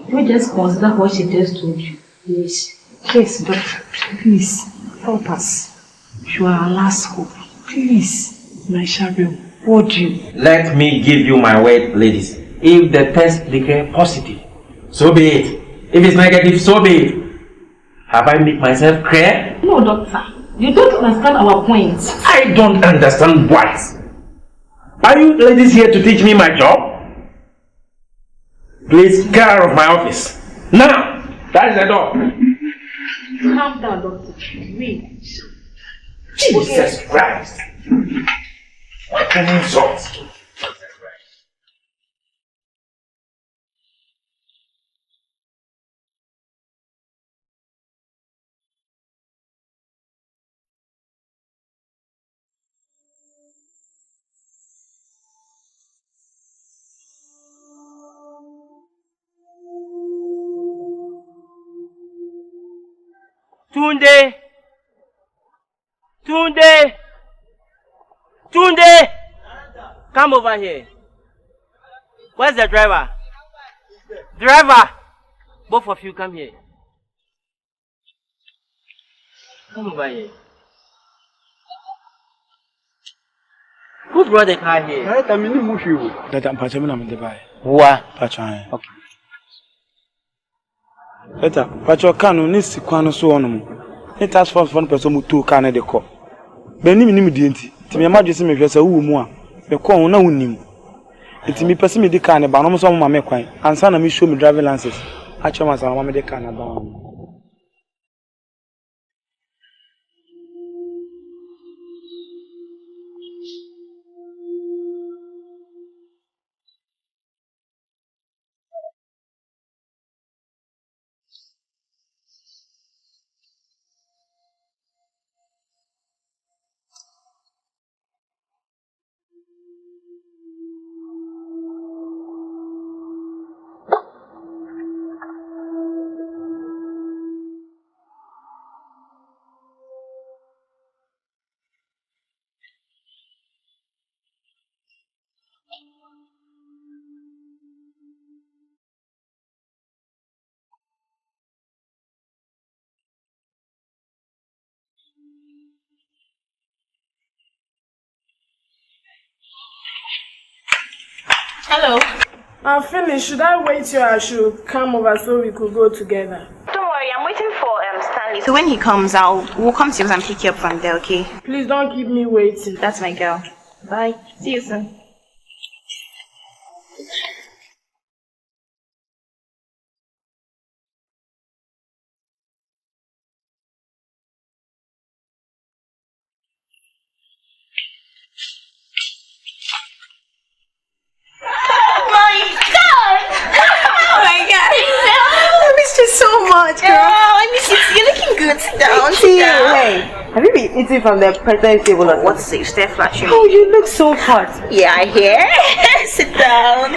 You just consider what she just told you. Yes. Yes, doctor. Please, help us. You are our last hope. Please, my Sarbah, would you? Let me give you my word, ladies. If the test declares positive, so be it. If it's negative, so be it. Have I made myself clear? No, doctor. You don't understand our point. I don't understand what. Are you ladies here to teach me my job? Please get out of my office. Now! That is the door. Calm down, doctor. Wait. Jesus Christ! What an insult! Tunde! Come over here. Where's the driver? Driver! Both of you come here. Come over here. Who brought the car here? That I'm in the buy. What? Patron. Okay. Later, Patron Cano needs to Quano so on. It has for one person who took Canada call. Benim Nimidinti, to me, imagine me as a woman. The call no him. It's me person me the can about almost all my make and son of me show me driving licenses. I show myself a the can about. Hello. I'm finished. Should I wait here? I should come over so we could go together. Don't worry, I'm waiting for Stanley. So when he comes, we'll come to yours and pick you up from there, okay? Please don't keep me waiting. That's my girl. Bye. See you soon. So much, girl. I miss you. You're looking good. Sit down. See you. Hey, have you been eating from the president's table? What safe? Stay flashing. Oh, you look so hot. Yeah, I hear. Sit down.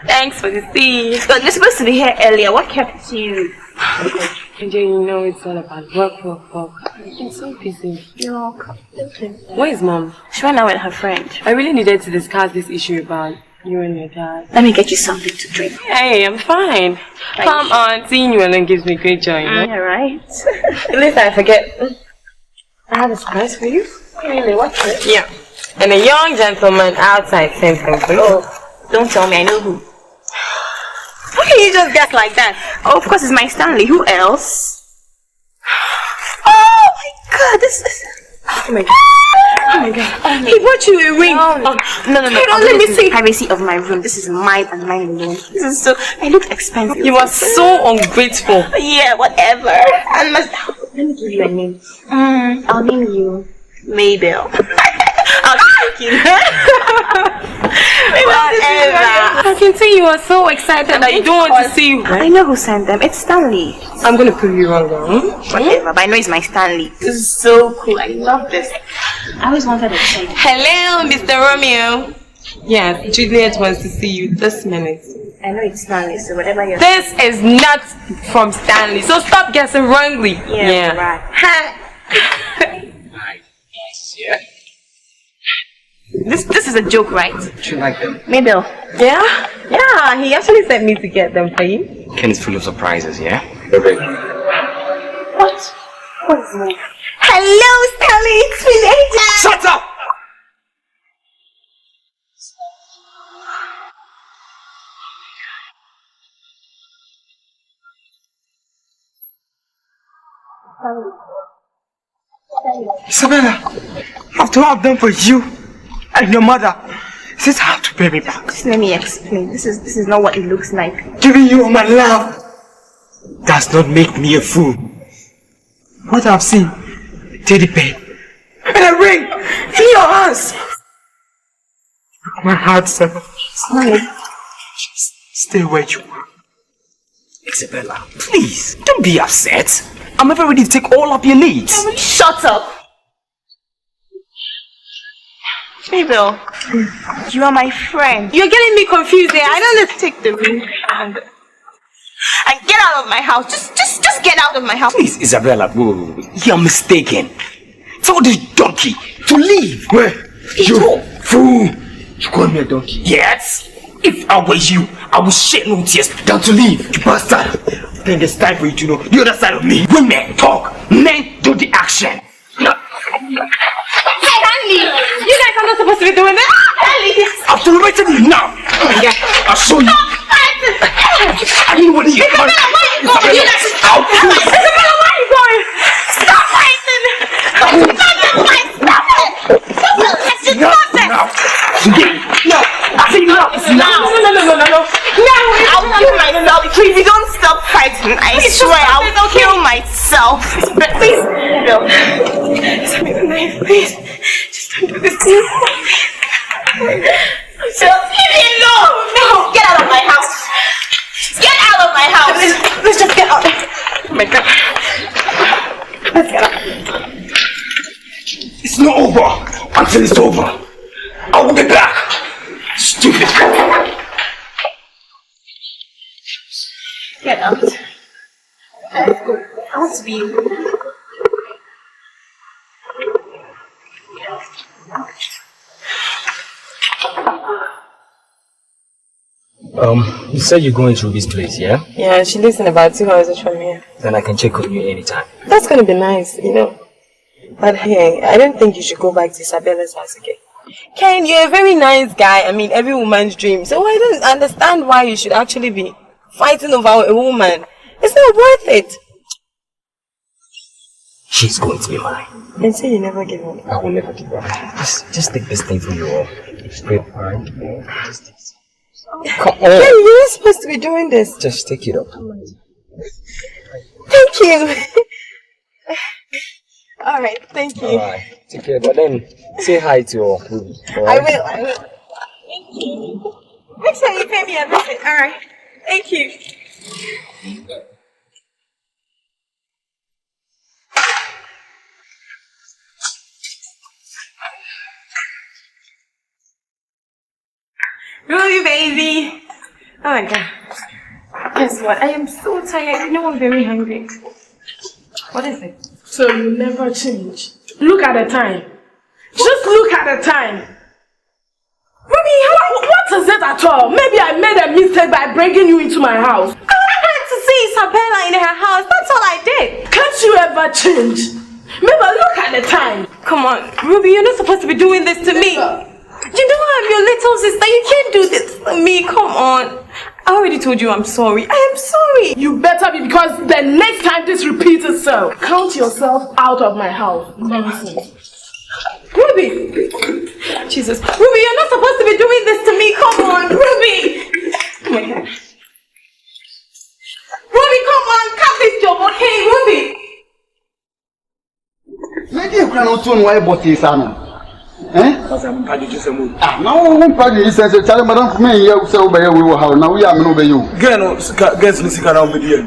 Thanks for the tea. But you're supposed to be here earlier. What kept you? And you know it's all about work. I'm so busy. You're welcome. Where is Mom? She went out with her friend. I really needed to discuss this issue about you and your dad. Let me get you something to drink. Hey, I'm fine. Come on, seeing you alone gives me great joy. Alright. Listen, I forget. I have a surprise for you. Really? What's it? Yeah. And a young gentleman outside sent them for you. Oh, don't tell me, I know who. How can you just guess like that? Oh, of course it's my Stanley. Who else? Oh my god, this is... Oh my god. Oh my god. He bought you a ring. No. Let me see. Privacy of my room. This is mine and mine alone. This is so... I look expensive. You are so ungrateful. Yeah, whatever. Let me give you a name. I'll name you Maybell. I'll take you. Whatever. I can see you are so excited that you don't want to see you. I know who sent them. It's Stanley. I'm going to prove you wrong. Whatever, but I know it's my Stanley. This is so cool. I love this. I always wanted to say. Hello, Mr. Romeo. Yes, Juliet wants to see you this minute. I know it's Stanley, so whatever you're... This is not from Stanley, so stop guessing wrongly. Yeah. Right. Yeah. This is a joke, right? Do you like them? Maybell. Yeah? Yeah, he actually sent me to get them for you. Ken is full of surprises, yeah? What? What is it? Hello, Stanley. It's me, Angel. Shut up! Isabella, after what I've done for you and your mother, this how to pay me back. Just let me explain. This is not what it looks like. Giving you all my love does not make me a fool. What I've seen, teddy bear and a ring in your hands. My heart, Sarah. Just stay where you are. Isabella, please don't be upset. I'm ever ready to take all of your needs. Shut up. Maybell, you are my friend. You're getting me confused there. I don't let's take the ring and get out of my house. Just get out of my house. Please, Isabella, you're mistaken. Tell this donkey to leave. Where? You fool! You call me a donkey? Yes. If I were you, I would shed no tears than to leave. You bastard. Then it's time for you to know the other side of me. Women talk, men do the action. Stanley, you guys are not supposed to be doing that. Stanley, I've tolerated you now. I'll show you. I mean, what are you doing? Isabella, where are you going? Stop fighting! Stop it! It's nonsense! No, I think no. No. I'll kill myself. Please, don't stop fighting. I swear, I'll kill myself. Please, no. Please, just don't do this to me. Just leave me alone. No, get out of my house. Get out of my house. Let's just get out. Oh my God. Let's get out. It's not over until it's over. I will be back. Stupid. Get out. Let's go. I want to be you. You said you're going through this place, yeah? Yeah, she lives in about 2 hours from here. Then I can check on you anytime. That's gonna be nice, you know. But hey, I don't think you should go back to Isabella's house again. Ken, you're a very nice guy. I mean, every woman's dream. So I don't understand why you should actually be fighting over a woman. It's not worth it. She's going to be mine. And say you never give up. I will never give up. Just take this thing from you all. It's great, alright? Come on. Ken, you're not supposed to be doing this. Just take it up. Thank you. Alright, thank you. Alright, take care. But then, say hi to your Ruby. I will. Thank you. Next time you pay me a visit. Alright. Thank you. Ruby, baby. Oh my god. Guess what? I am so tired. You know I'm very hungry. What is it? So you never change. Look at the time. Just look at the time. Ruby, what is it at all? Maybe I made a mistake by bringing you into my house. I had to see Sarbah in her house. That's all I did. Can't you ever change? Maybe look at the time. Come on, Ruby, you're not supposed to be doing this to me. You know I'm your little sister. You can't do this to me. Come on. I already told you I'm sorry. I am sorry. You better be, because the next time this repeats itself, count yourself out of my house. Nonsense. Ruby! Jesus. Ruby, you're not supposed to be doing this to me. Come on, Ruby! Oh my God. Ruby, come on. Cut this job, okay? Ruby! Lady, you cannot turn why but this ano. Now one party is a child, madam, for me, you say, obey you. How now we are no obey you. Guess Missy can obey you.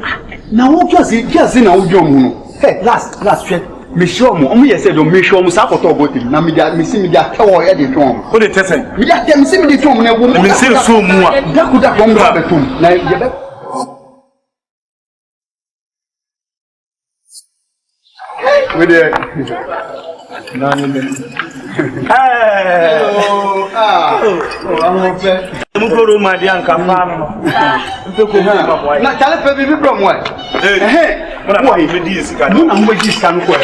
Now, what does it just in our young? Hey, last trip. Mishomu, only said, Mishomu Sakoto about him. Now, me see me that tower at the drum. What it is? We got them see me the drum and a woman. Me see so more. That could have gone back to him. Now, you with it. I'm my dear Campano. Not tell a baby from what? What am I with this? I'm with this kind of way.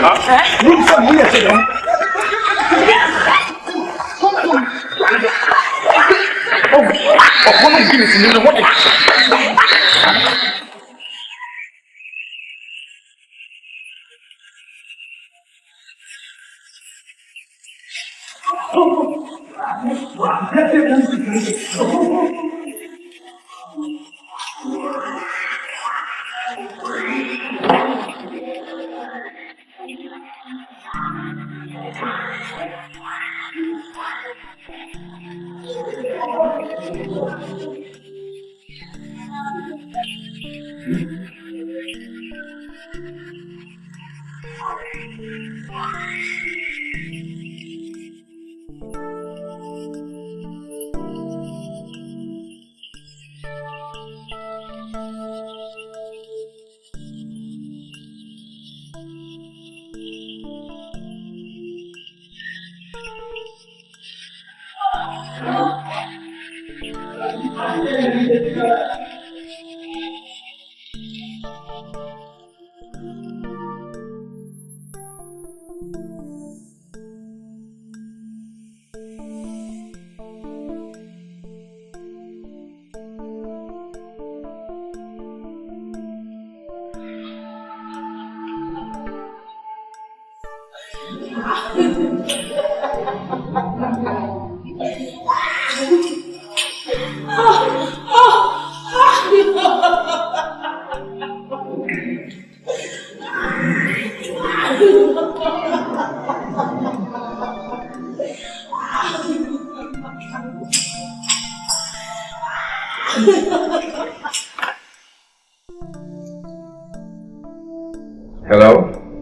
Hello?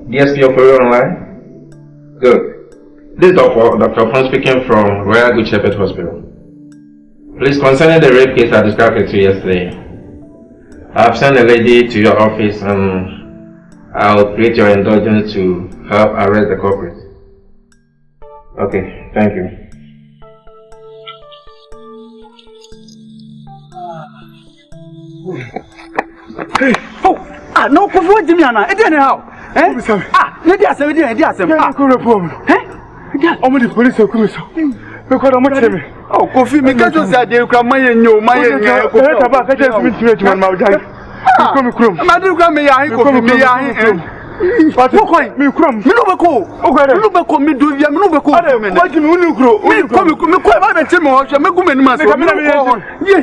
DSP operator online? Good. This is Dr. Pong speaking from Royal Good Shepherd Hospital. Please, concerning the rape case I described to you yesterday, I've sent a lady to your office and I'll create your indulgence to help arrest the culprit. Okay, thank you. Hey, oh, no, what do you mean? It didn't how. Maybe I said, we didn't. Ah, I'm the police of Kumawood. Because I'm not telling. Oh, coffee, me can't just say you come my and you, my and you. I'm but what coin? Me come. Me no be cool. Me no be cool. Me do ya. Me no be cool. What do you mean? Me come. Me come. I be tell me what. Me go me no maso. Me no. Yeah.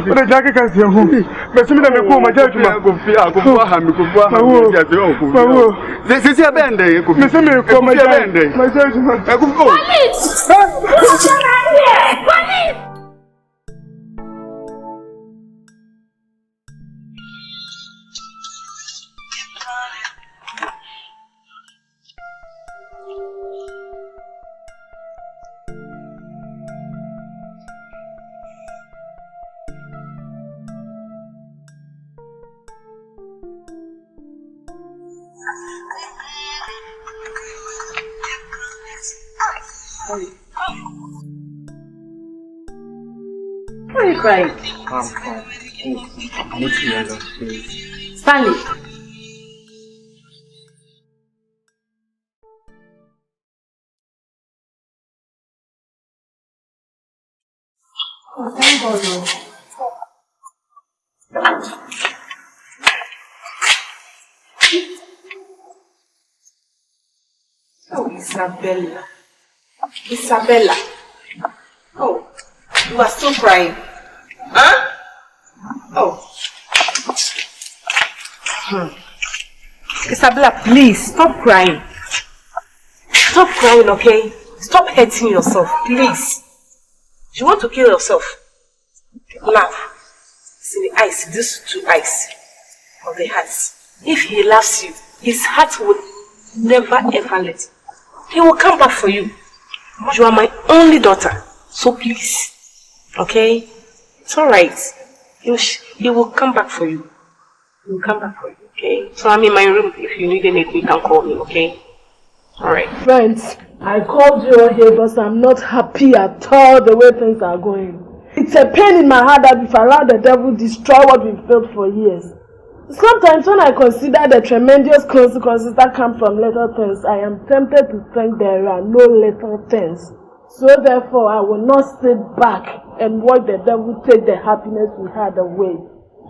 But Jackie can see you. But me na me go my judge ma. Go fi. Go fi ha me. Go fi ha me. Ya fi o go. This is a bend dey. Me say me come my judge. My judge ma. Go go. Police. Why are you crying? I'm fine. I need to hear those please. Stanley. Oh, thank God. Oh, Isabella. Isabella. Oh, you are still crying. Huh? Oh. Isabella, please stop crying. Stop crying, okay? Stop hurting yourself, please. You want to kill yourself? Love. See the eyes, these two eyes of the heart. If he loves you, his heart will never ever let you. He will come back for you. You are my only daughter. So please. Okay? It's alright. He will come back for you. He will come back for you, okay? So I'm in my room. If you need anything, you can call me, okay? Alright. Friends, I called you all here because I'm not happy at all the way things are going. It's a pain in my heart that if I allow the devil destroy what we've built for years. Sometimes when I consider the tremendous consequences that come from little things, I am tempted to think there are no little things. So therefore, I will not sit back and watch the devil take the happiness we had away.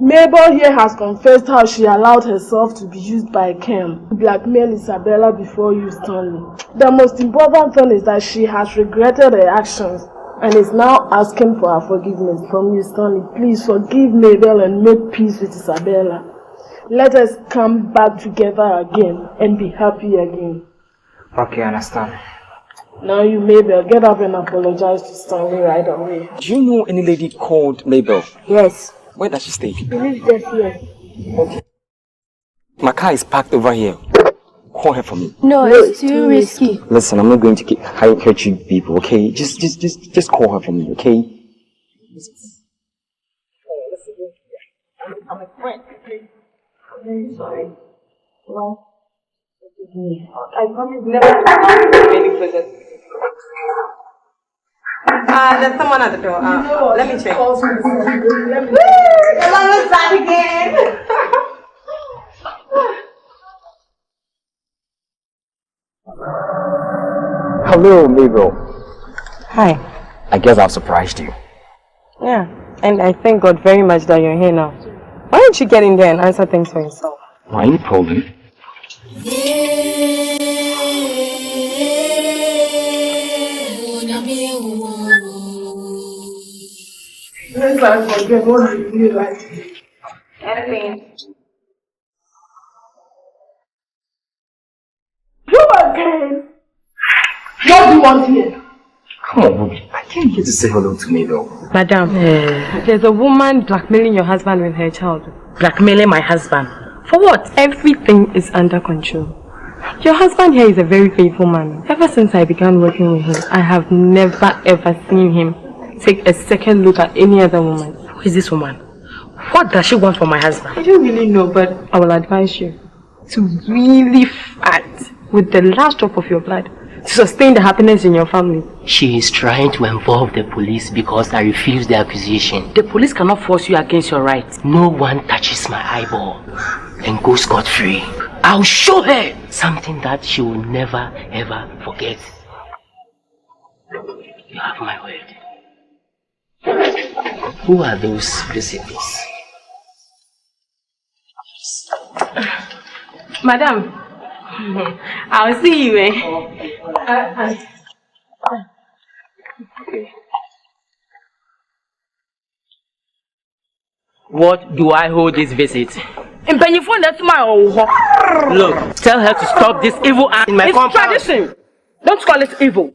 Mabel here has confessed how she allowed herself to be used by Ken to blackmail Isabella before you, Stanley. The most important thing is that she has regretted her actions and is now asking for her forgiveness from you, Stanley. Please forgive Mabel and make peace with Isabella. Let us come back together again and be happy again. Okay, I understand. Now you, Mabel, get up and apologize to Stanley right away. Do you know any lady called Mabel? Yes. Where does she stay? She lives just here. Okay. My car is parked over here. Call her for me. No, it's too risky. Listen, I'm not going to hurt you people, okay? Just call her for me, okay? I'm a friend, okay? I'm very sorry. Well, forgive me. I promise never to do any further. There's someone at the door. Let me check. Let me start again. Hello, Mabel. Hi. I guess I've surprised you. Yeah, and I thank God very much that you're here now. Why don't you get in there and answer things for yourself? Why any problem? Let's forget what you feel like. Anything. You again? What do you want here? Come on, Bobby. I came here to say hello to Mabel. Madam, there's a woman blackmailing your husband with her child. Blackmailing my husband? For what? Everything is under control. Your husband here is a very faithful man. Ever since I began working with him, I have never ever seen him take a second look at any other woman. Who is this woman? What does she want from my husband? I don't really know, but I will advise you to really fight with the last drop of your blood to sustain the happiness in your family. She is trying to involve the police because I refuse the accusation. The police cannot force you against your rights. No one touches my eyeball and goes scot-free. I'll show her something that she will never ever forget. You have my word. Who are those visitors? Madam, I'll see you, eh? What do I hold this visit? Look, Tell her to stop this evil act in my compound. It's tradition. Don't call it evil.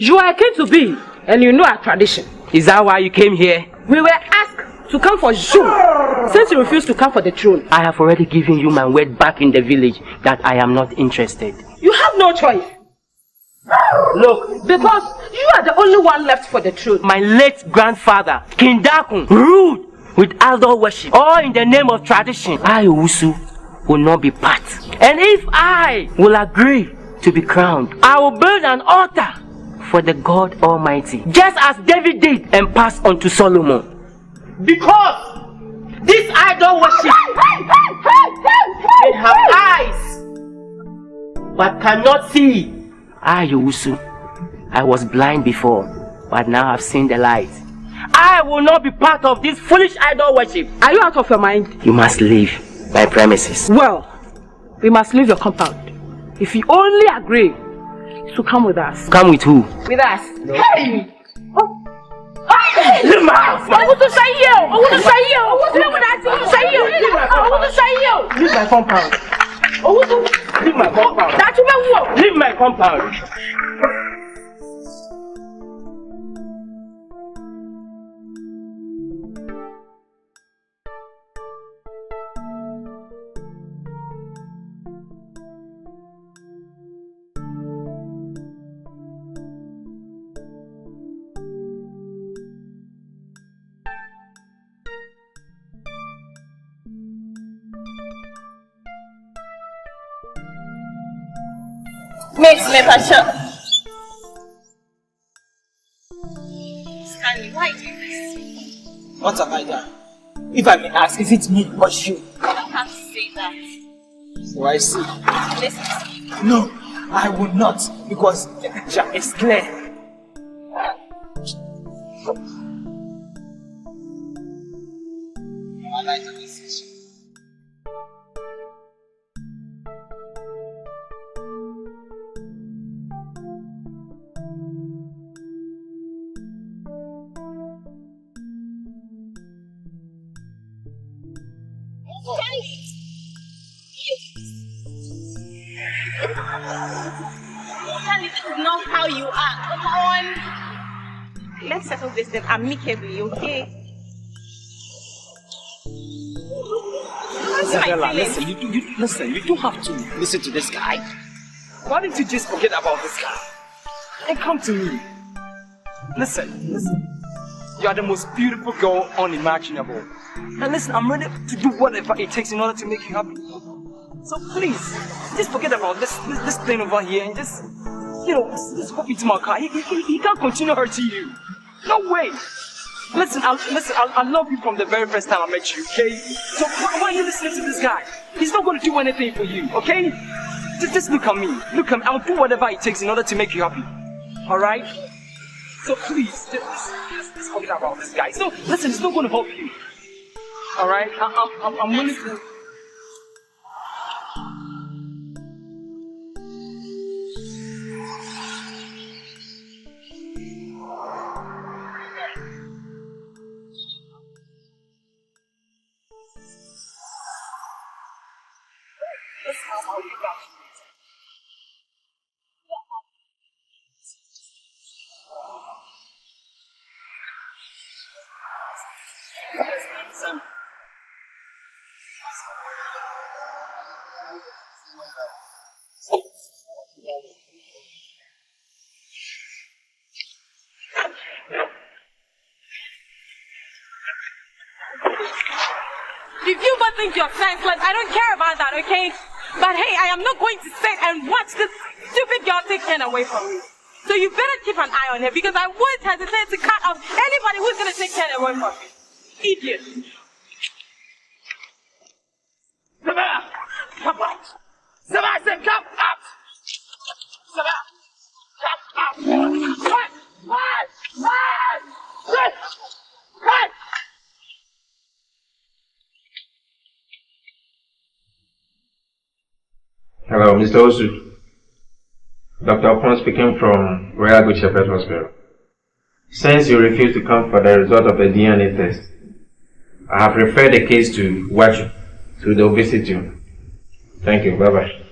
You are a king to be, and you know our tradition. Is that why you came here? We were asked to come for you, since you refused to come for the throne. I have already given you my word back in the village that I am not interested. You have no choice. Look, because you are the only one left for the throne. My late grandfather, King Dakun, ruled with idol worship, all in the name of tradition. I, Owusu, will not be part. And if I will agree to be crowned, I will build an altar for the God Almighty, just as David did and passed on to Solomon. Because this idol worship may have eyes but cannot see. I, Owusu, I was blind before, but now I've seen the light. I will not be part of this foolish idol worship. Are you out of your mind? You must leave my premises. Well, we must leave your compound. If you only agree to come with us. Come with who? With us. No. Hey! Leave my house! I want to say you! I want to say you! I want to say you! I want to say you! Leave my compound! Leave my compound! Leave my compound! Makes me passion. Stanley, why do this? What have I done? If I may ask, is it me or you? You can't say that. So I see. Listen to me. No, I will not, because the picture is clear. I like the decision. This is not how you are. Come on. Let's settle this then amicably, okay? Isabella, listen, you don't have to listen to this guy. Why don't you just forget about this guy and come to me? Listen. You are the most beautiful girl unimaginable. And listen, I'm ready to do whatever it takes in order to make you happy. So please, just forget about this thing over here and just hop into my car. He can't continue hurting you. No way. Listen, I love you from the very first time I met you, okay? So why are you listening to this guy? He's not going to do anything for you, okay? Just look at me. I'll do whatever it takes in order to make you happy. Alright? So please, just forget about this guy. So listen, it's not going to help you. Alright? I'm willing to... If you but think you're senseless, I don't care about that, okay? But hey, I am not going to sit and watch this stupid girl take Ken away from me. So you better keep an eye on her because I won't hesitate to cut off anybody who's going to take Ken away from me. Idiot. Sarbah! Come out! Sarbah, I said come out! Sarbah! Come out! What? Hello, Mr. Osu. Dr. Opon speaking from Royal Good Shepherd Hospital. Since you refused to come for the result of the DNA test, I have referred the case to Waju, so they'll visit you. Thank you. Bye-bye.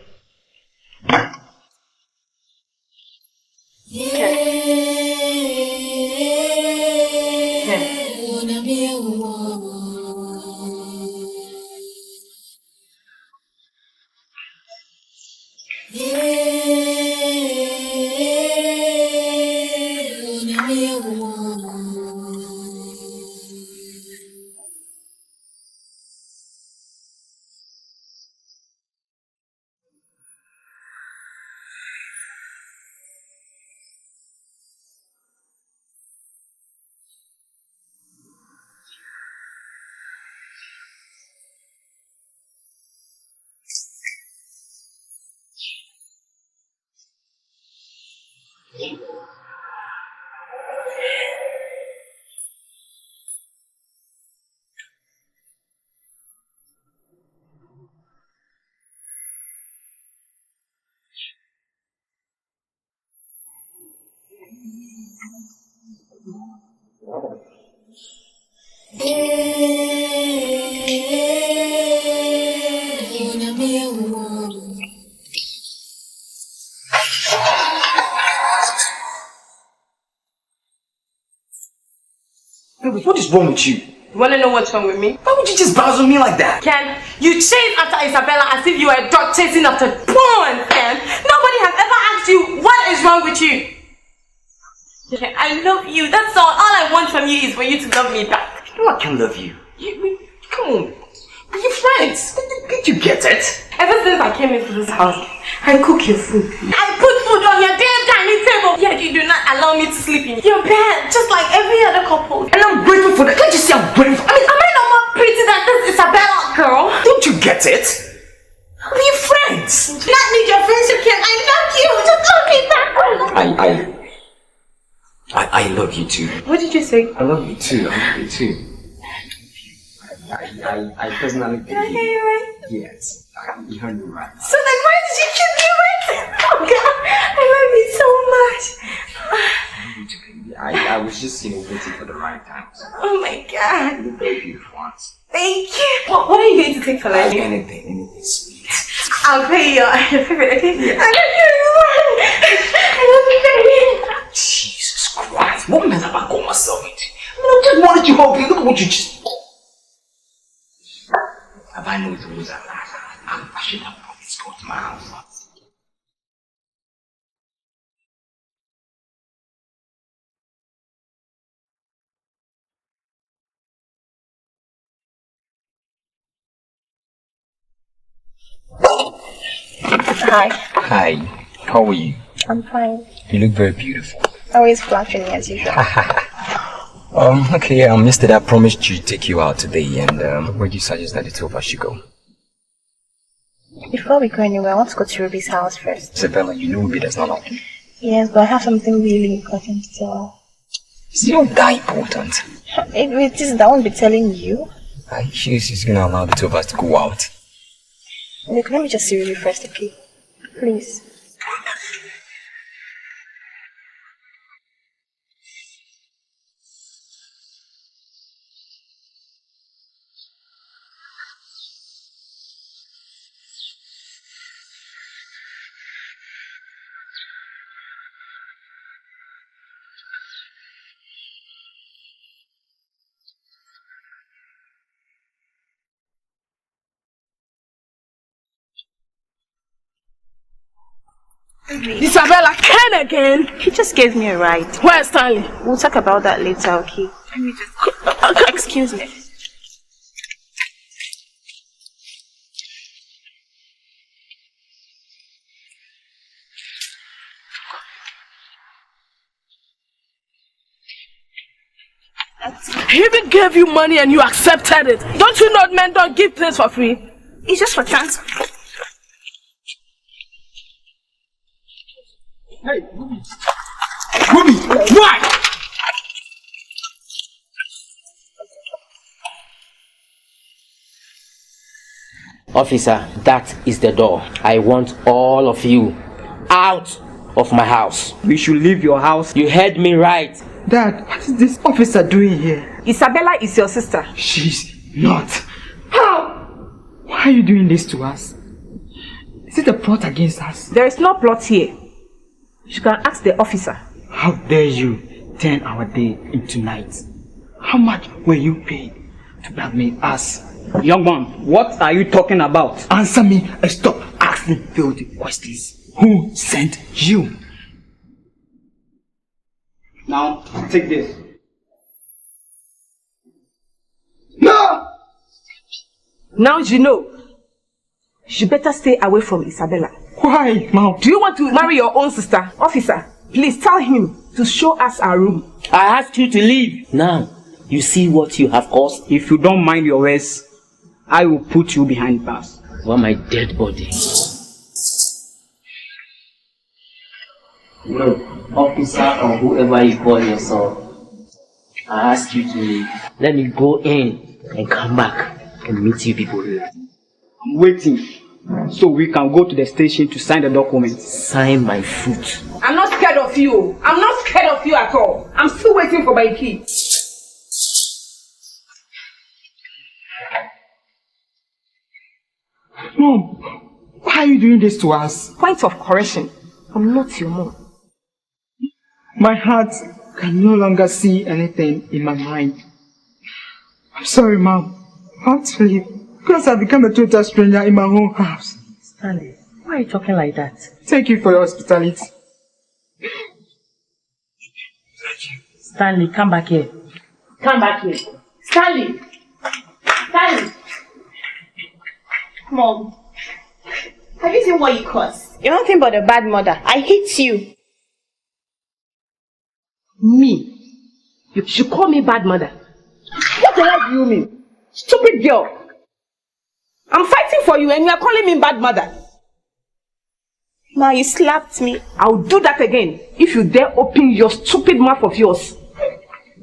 What is wrong with you? You wanna know what's wrong with me? Why would you just bounce on me like that? Ken, you chased after Isabella as if you were a dog chasing after porn, Ken. Nobody has ever asked you what is wrong with you. Ken, I love you. That's all. All I want from you is for you to love me back. You know I can love you. Come on. We're friends. Did you get it? Ever since I came into this house, I cook your food. I put food on your damn dining table. Yet you do not allow me to sleep in your bed, just like every other couple. And I'm grateful for that. Can't you see I'm grateful? I mean, am I not more pretty than this Isabella girl? Don't you get it? We're friends. Do not need your friendship, Ken. I love you. Just love me back. I love you too. What did you say? I love you too. I love you too. I personally think. Did I hear you right? Yes. You heard me right. So then why did you kiss me right? Oh God, I love you so much. I was just, waiting for the right time. Oh my God. You're very beautiful ones. Thank you. What are you going to take for lunch? Anything sweet. I'll pay your favorite, okay? Yeah. I love you, baby. Jesus Christ. What mess have I got myself into? I just wanted you hug you. Look at what you just... Have I known the rules at last? I should have brought this girl to my house. Hi. Hi. How are you? I'm fine. You look very beautiful. Always flattering me as usual. Okay, Mr. I promised to take you out today, and where do you suggest that the two of us should go? Before we go anywhere, I want to go to Ruby's house first. Isabella, you know Ruby does not like you. Yes, but I have something really important to tell her. It's not that important. If it is, I won't be telling you. She's gonna allow the two of us to go out. Look, let me just see Ruby first, okay? Please. Isabella, Ken again? He just gave me a ride. Where's Stanley? We'll talk about that later, okay? Let me just... Excuse me. He even gave you money and you accepted it. Don't you know men don't give things for free? It's just for transport. Hey, Ruby, why? Officer, that is the door. I want all of you out of my house. We should leave your house. You heard me right. Dad, what is this officer doing here? Isabella is your sister. She's not. How? Why are you doing this to us? Is it a plot against us? There is no plot here. You can ask the officer. How dare you turn our day into night? How much were you paid to blackmail us? Young man, what are you talking about? Answer me and stop asking filthy questions. Who sent you? Now, take this. No! Now you know. You better stay away from Isabella. Why, Mom? Do you want to marry your own sister? Officer, please tell him to show us our room. I asked you to leave. Now, you see what you have caused? If you don't mind your words, I will put you behind bars. For my dead body. Look, officer or whoever you call yourself, I ask you to leave. Let me go in and come back and meet you people here. I'm waiting so we can go to the station to sign the documents. Sign my foot. I'm not scared of you. I'm not scared of you at all. I'm still waiting for my key. Mom, why are you doing this to us? Point of correction. I'm not your mom. My heart can no longer see anything in my mind. I'm sorry, Mom. Actually, because I've become a total stranger in my own house. Stanley, why are you talking like that? Thank you for your hospitality. Stanley, come back here. Come back here. Stanley! Stanley! Mom, have you seen what you caused? You're nothing but a bad mother. I hate you. Me? You should call me bad mother. What the hell do you mean? Stupid girl. I'm fighting for you and you are calling me bad mother. Ma, you slapped me. I'll do that again if you dare open your stupid mouth of yours.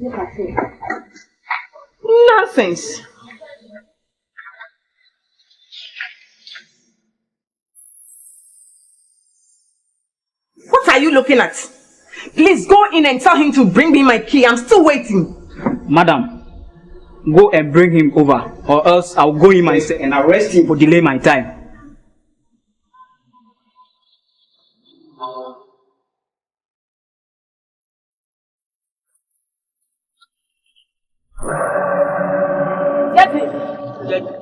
Look at it. Nonsense. What are you looking at? Please go in and tell him to bring me my key. I'm still waiting. Madam, go and bring him over, or else I'll go in myself and arrest him for delaying my time. Get it.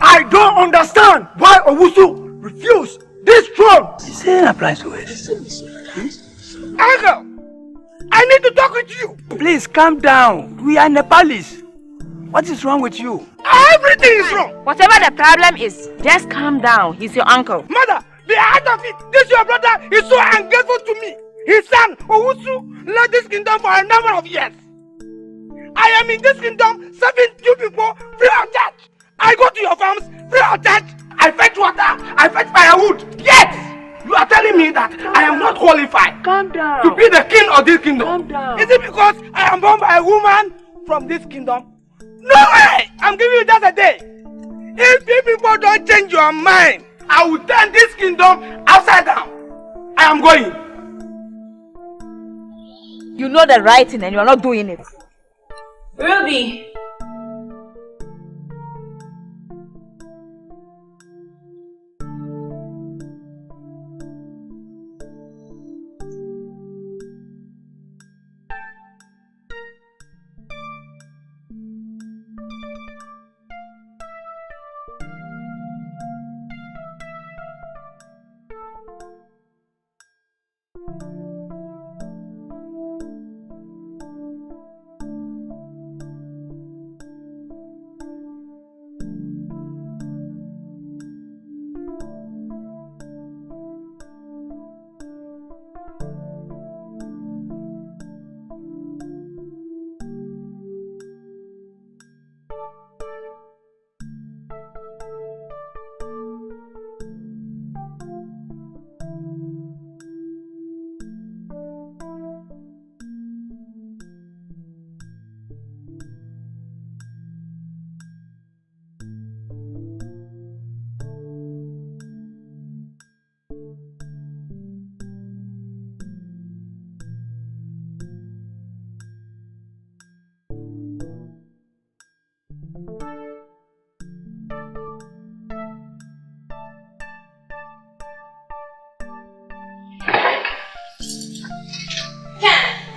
I don't understand why Owusu refused this throne. The same applies to us. Uncle, I need to talk with you. Please calm down. We are Nepalis. What is wrong with you? Everything is wrong. Whatever the problem is, just calm down. He's your uncle. Mother, the heart of it, this your brother is so ungrateful to me. His son, Owusu, led this kingdom for a number of years. I am in this kingdom serving you people free of charge. I go to your farms free of charge. I fetch water, I fetch firewood. Yes! You are telling me that I am not qualified to be the king of this kingdom. Is it because I am born by a woman from this kingdom? No way! I'm giving you just a day. If you people don't change your mind, I will turn this kingdom upside down. I am going. You know the right thing and you are not doing it. Ruby!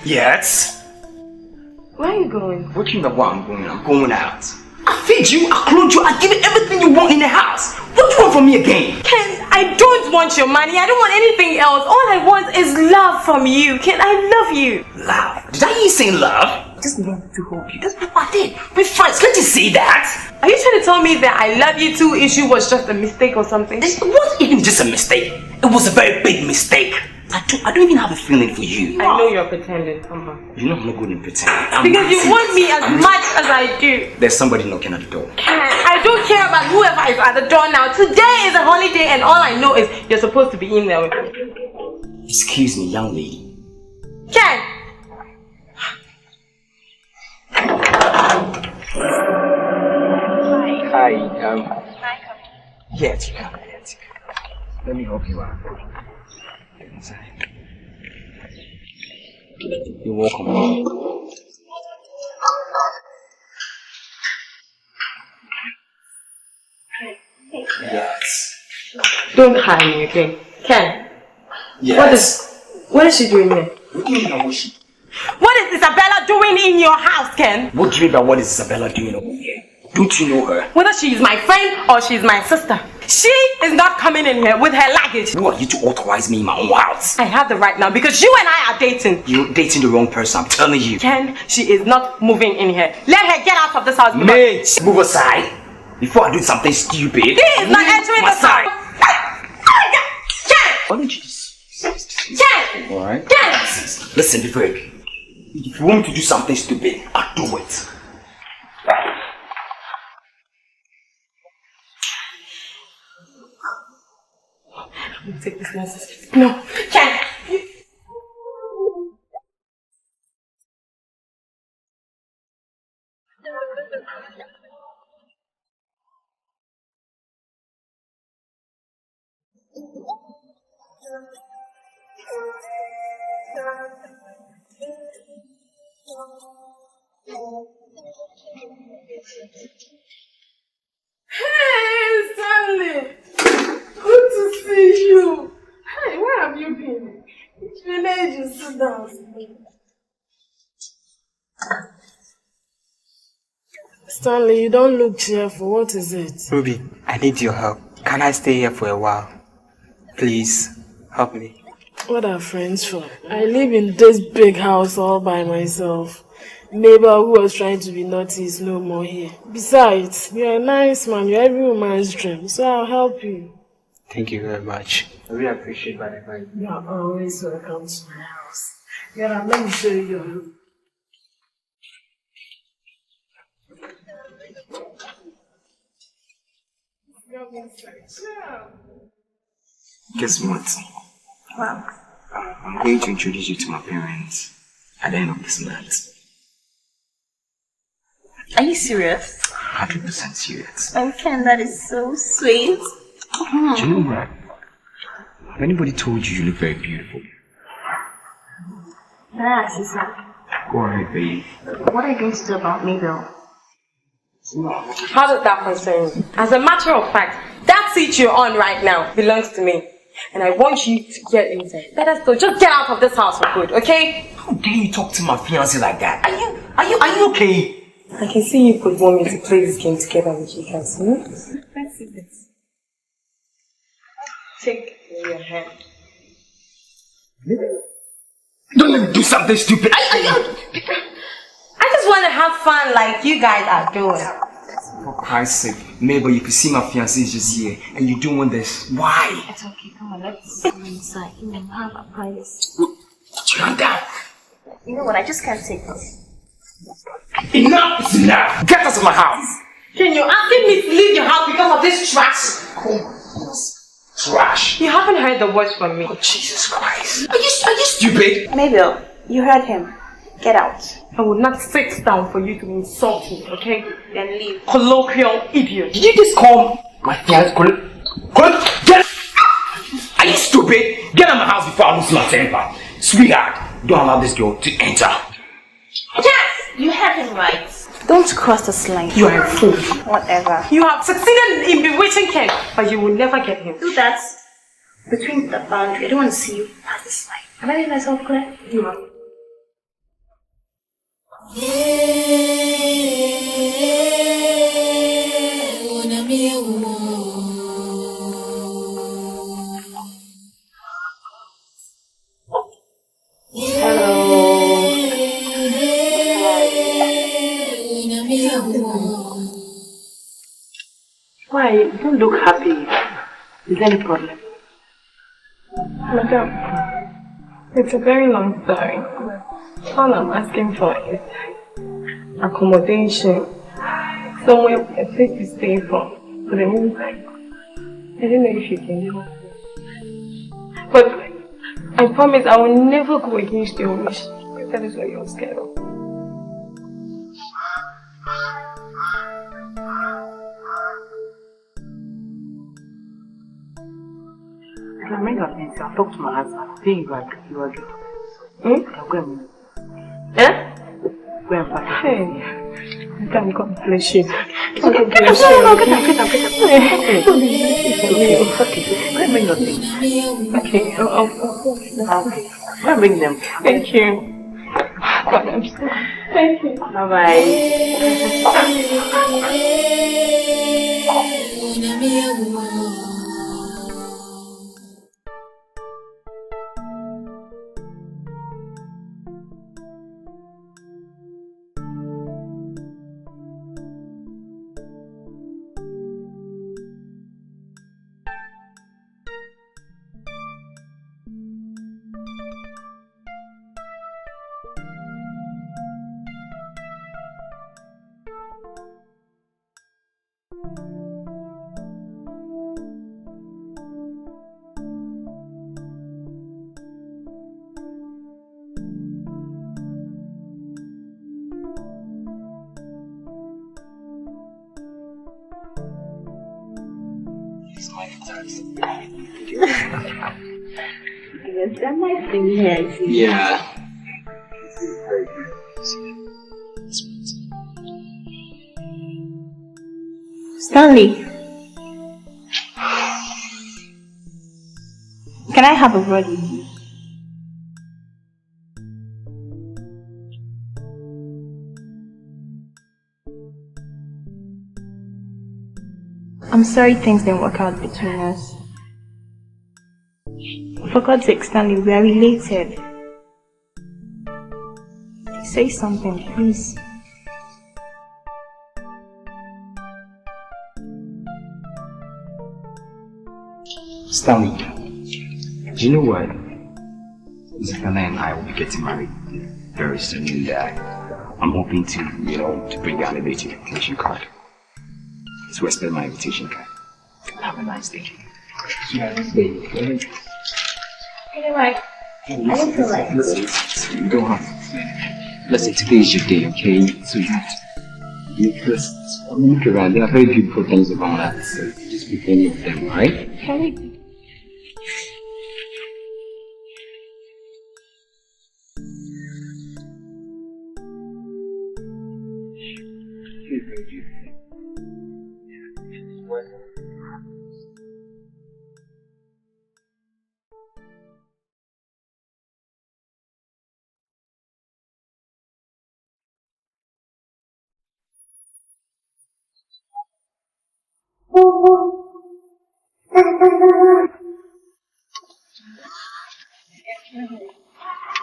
Yes? Where are you going? What do you mean where I'm going? I'm going out. I feed you, I clothe you, I give you everything you want in the house. What do you want from me again? Ken, I don't want your money. I don't want anything else. All I want is love from you. Ken, I love you. Love? Did I hear you say love? I just wanted to help you. That's what I did. We're friends. Can't you see that? Are you trying to tell me that I love you too issue was just a mistake or something? It wasn't even just a mistake. It was a very big mistake. I don't even have a feeling for you. I know you're pretending, come on. You know I'm not good in pretending. Because you want me as much as I do. There's somebody knocking at the door. I don't care about whoever is at the door now. Today is a holiday and all I know is you're supposed to be in there with me. Excuse me, young lady. Ken! Hi, yes, you come. Let me help you out. You're welcome. Yes. Don't hide me, okay? Ken? Yes. What is she doing here? What do you mean by what she? What is Isabella doing in your house, Ken? What do you mean by what is Isabella doing over here? Don't you know her? Whether she is my friend or she is my sister. She is not coming in here with her luggage. Who are you to authorize me in my own house? I have the right now because you and I are dating. You're dating the wrong person, I'm telling you. Ken, she is not moving in here. Let her get out of this house. Mate, move aside before I do something stupid. He is not entering this house. Ken! Why don't you just... Ken! Alright? Ken! Listen, be very. If you want me to do something stupid, I'll do it. Take this nonsense. No, Ken! Hey, Stanley! Good to see you. Hey, where have you been? It's been ages. Sit down. Stanley, you don't look cheerful. What is it? Ruby, I need your help. Can I stay here for a while? Please, help me. What are friends for? I live in this big house all by myself. Neighbor who was trying to be naughty is no more here. Besides, you're a nice man. You're every woman's dream. So I'll help you. Thank you very much. I really appreciate my advice. You are always welcome to my house. Yeah, let me show you your room. Guess what? Wow. I'm going to introduce you to my parents at the end of this month. Are you serious? 100% serious. Okay, that is so sweet. Do you know what? If anybody told you you look very beautiful, Yes, is that? go ahead, babe. What are you going to do about me, though? How does that concern you? As a matter of fact, that seat you're on right now belongs to me. And I want you to get inside. Better still, just get out of this house for good, okay? How dare you talk to my fiancé like that? Are you okay? I can see you could want me to play this game together with you guys, Let's see this. Take your hand. Don't let me do something stupid. I just want to have fun like you guys are doing. For Christ's sake, Mabel, you can see my fiancé is just here and you're doing this. Why? It's okay, come on, let's go inside. You know, have a privacy. Put your hand down. You know what, I just can't take this. Enough is enough! Get us of my house! Can you asking me to leave your house because of this trash? Trash! You haven't heard the words from me. Oh, Jesus Christ. Are you stupid? Mabel, you heard him. Get out. I will not sit down for you to insult me, okay? Then leave. Colloquial idiot. Did you just call my fiancé? Get! Are you stupid? Get out of my house before I lose my temper. Sweetheart, don't allow this girl to enter. Yes! You heard him right. Don't cross the line. You are a fool. Whatever. You have succeeded in bewitching Ken, but you will never get him. Do that between the boundary. I don't want to see you pass this line. Am I making myself clear? You are. Why? You don't look happy. Is there any problem? Madam, it's a very long story. All I'm asking for is accommodation, somewhere, a place to stay for the meantime. I don't know if you can help me. But I promise I will never go against your wish. That is what you're scared of. I'll make up things. I'll talk to my husband. I think you are good. I'll go and Eh? go and pack. Hey, God bless you. God No, bless you. get up. It's okay. Go and bring your things. Okay, I'll Okay. Go and bring them. Thank you. God, I'm so... Thank you. Bye-bye. Yes, that might be here. Yeah. Stanley, can I have a word with you? I'm sorry things didn't work out between us. For God's sake, Stanley, we are related. Say something, please. Stanley, do you know what? Isabella and I will be getting married very soon, and I'm hoping to bring down a invitation card. So expect my invitation card. Have a nice day. Anyway, I don't feel like listen, you don't have to. Listen, today is your day, okay? So you just look around. There are very beautiful things about that. So just pick any of them, right? okay.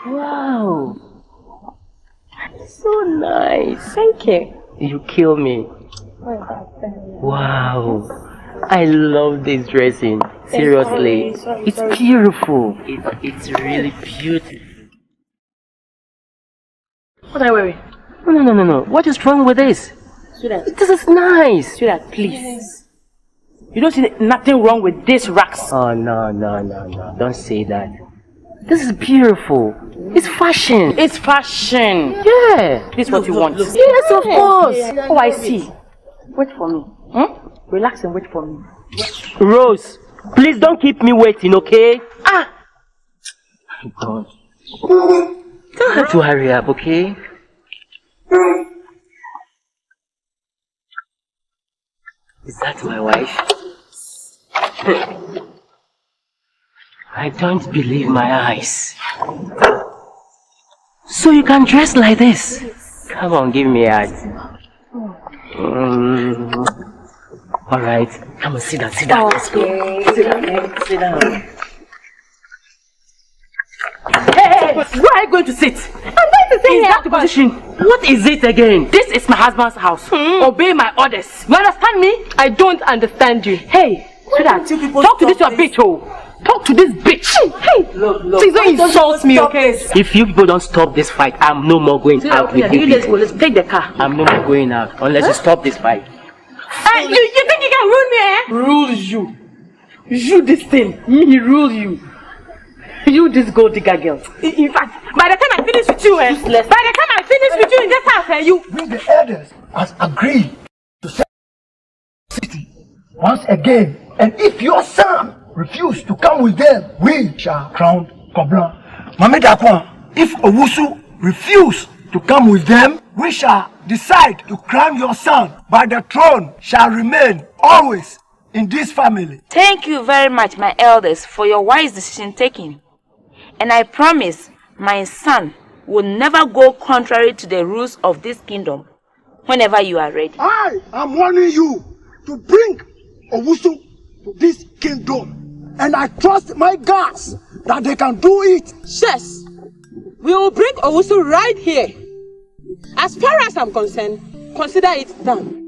Wow. So nice. Thank you. You kill me. Wow. I love this dressing. Seriously. It's beautiful. It's really beautiful. What are you wearing? No. What is wrong with this? Sweetheart. This is nice. Sweetheart, please. You don't see nothing wrong with this racks. Oh, no. Don't say that. This is beautiful. It's fashion. It's fashion. Yeah. This is what you want. Yes, of course. Oh, I see. Wait for me. Relax and wait for me. Rose, please don't keep me waiting, okay? Ah! God. Tell her to hurry up, okay? Is that my wife? I don't believe my eyes. So you can dress like this? Come on, give me a hug. Alright, come on, sit down, let's go. Sit down. Hey, where are you going to sit? I'm going to sit in here. that position. What is it again? This is my husband's house. Obey my orders. You understand me? I don't understand you. Hey, sweetheart, talk to this your bitch, oh. Talk to this bitch. Hey, look. Please don't insult me, okay? If you people don't stop this fight, I'm no more going out with you people. Let's take the car. I'm no more going out unless you stop this fight. Hey, you think you can rule me, eh? Rule you. You this thing. Me rule you. You this gold digger girl. In fact, by the time I finish with you, by the time I finish with you in this house, you... The elders has agreed to set the city once again. And if your son refuse to come with them, we shall crown Koblan. Mame Dakwa, if Owusu refuse to come with them, we shall decide to crown your son, but the throne shall remain always in this family. Thank you very much, my elders, for your wise decision taking. And I promise my son will never go contrary to the rules of this kingdom whenever you are ready. I am warning you to bring Owusu to this kingdom. And I trust my gods that they can do it. Yes, we will bring Owusu right here. As far as I'm concerned, consider it done.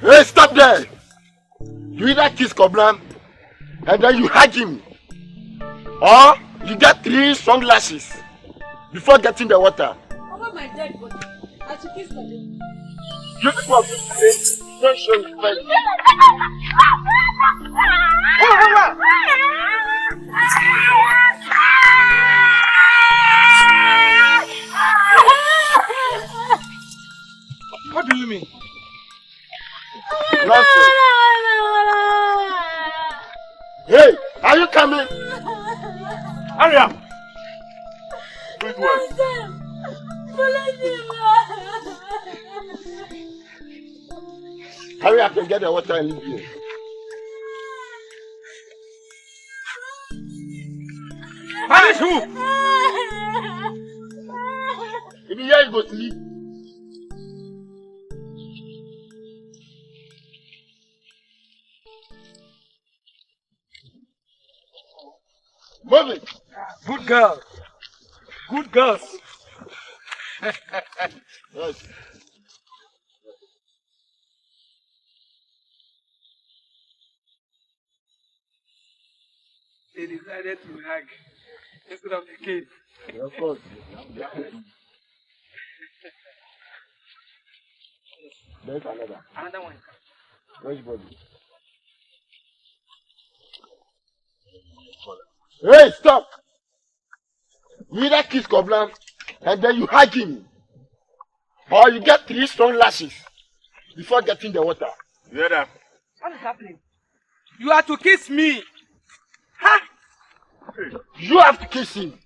Hey, stop there! You either kiss Koblam and then you hug him, or you get 3 strong lashes before getting the water. Over my dead body. I should kiss them. You people of this place don't show respect. What do you mean? Hey, are you coming? Hurry up! Good work. Hurry up and get the water and leave here. Punish who? If you hear you go sleep. Move it. Good girl. Good girls. Yes. They decided to hug instead of the kiss. Of course. There's another. Another one. Fresh body. Hey, stop! You either kiss Koblam and then you hug him, or you get 3 strong lashes before getting the water. You hear that? What is happening? You are to kiss me. Huh? You have to kiss him.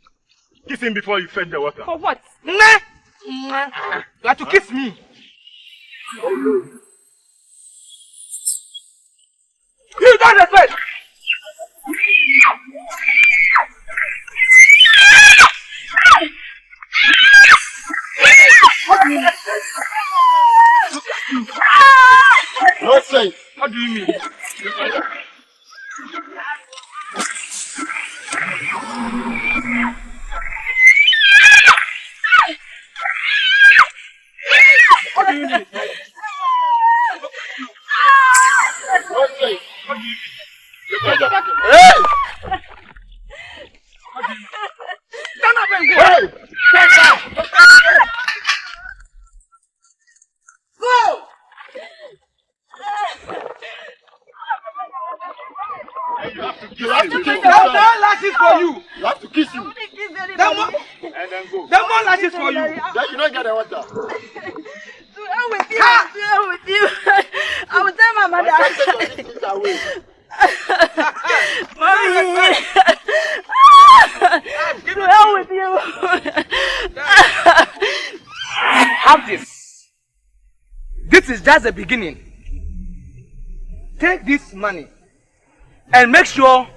Kiss him before you fetch the water. For what? You have to kiss me. You don't respect. No sense. What do you mean? What do you mean? No sense. What do you mean? Hey! Stand up and go. Hey! Stand up! Go! You have to kiss him. There are no lashes for you. You have to kiss him. There more lashes for you. Then you don't get the water. With you. I will tell my mother. Mommy. To hell with you. Have this. This is just the beginning. Take this money and make sure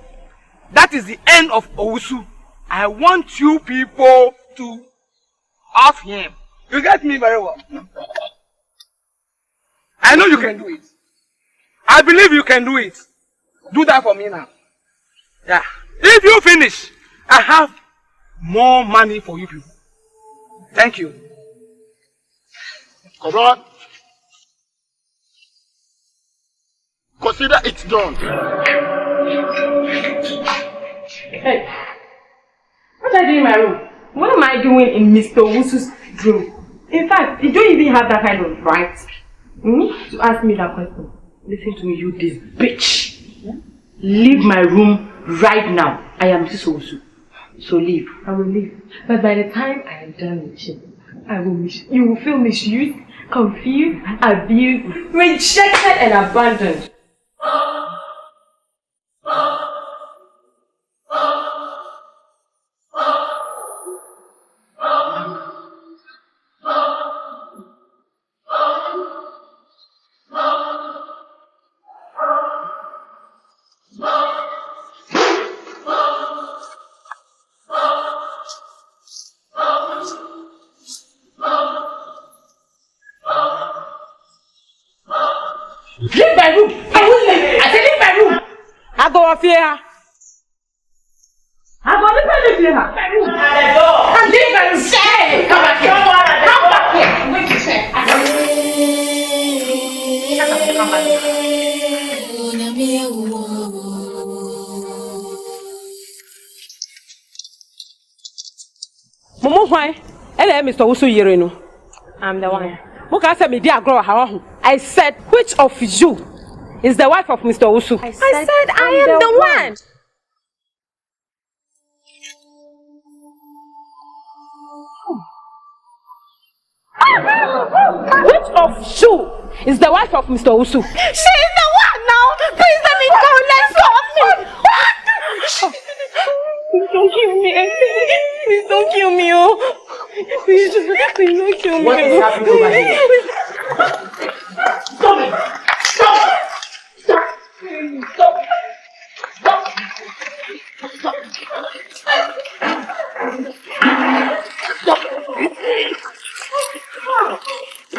that is the end of Owusu. I want you people to off him. You get me very well. I know you can do it. I believe you can do it. Do that for me now. Yeah. If you finish, I have more money for you people. Thank you. Come on. Consider it done. Hey, what are you doing in my room? What am I doing in Mr. Owusu's room? In fact, you don't even have that kind of right to ask me that question. Listen to me, you this bitch. Yeah? Leave my room right now. I am Mrs. Owusu. So leave. I will leave. But by the time I am done with you, you will feel misused, confused, abused, rejected and abandoned. Leave my room! I will leave! I said leave my room! I go off here! I go leave here! My room! Come leave my room! Say! Come back here! Come back here! Wait a second! Momo why? Mr. Usu Yerenu. I'm the one. Muka said me dear girl how. I said which of you is the wife of Mr. Usu? I said I am the one. Which of you is the wife of Mr. Usu? She is the one now. Please let me go. Let's go. Please don't kill me. Please don't kill me. Oh. Please don't kill me. What is happening over here? Stop it! Stop it! Stop! Stop! Stop! Stop!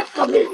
Stop it!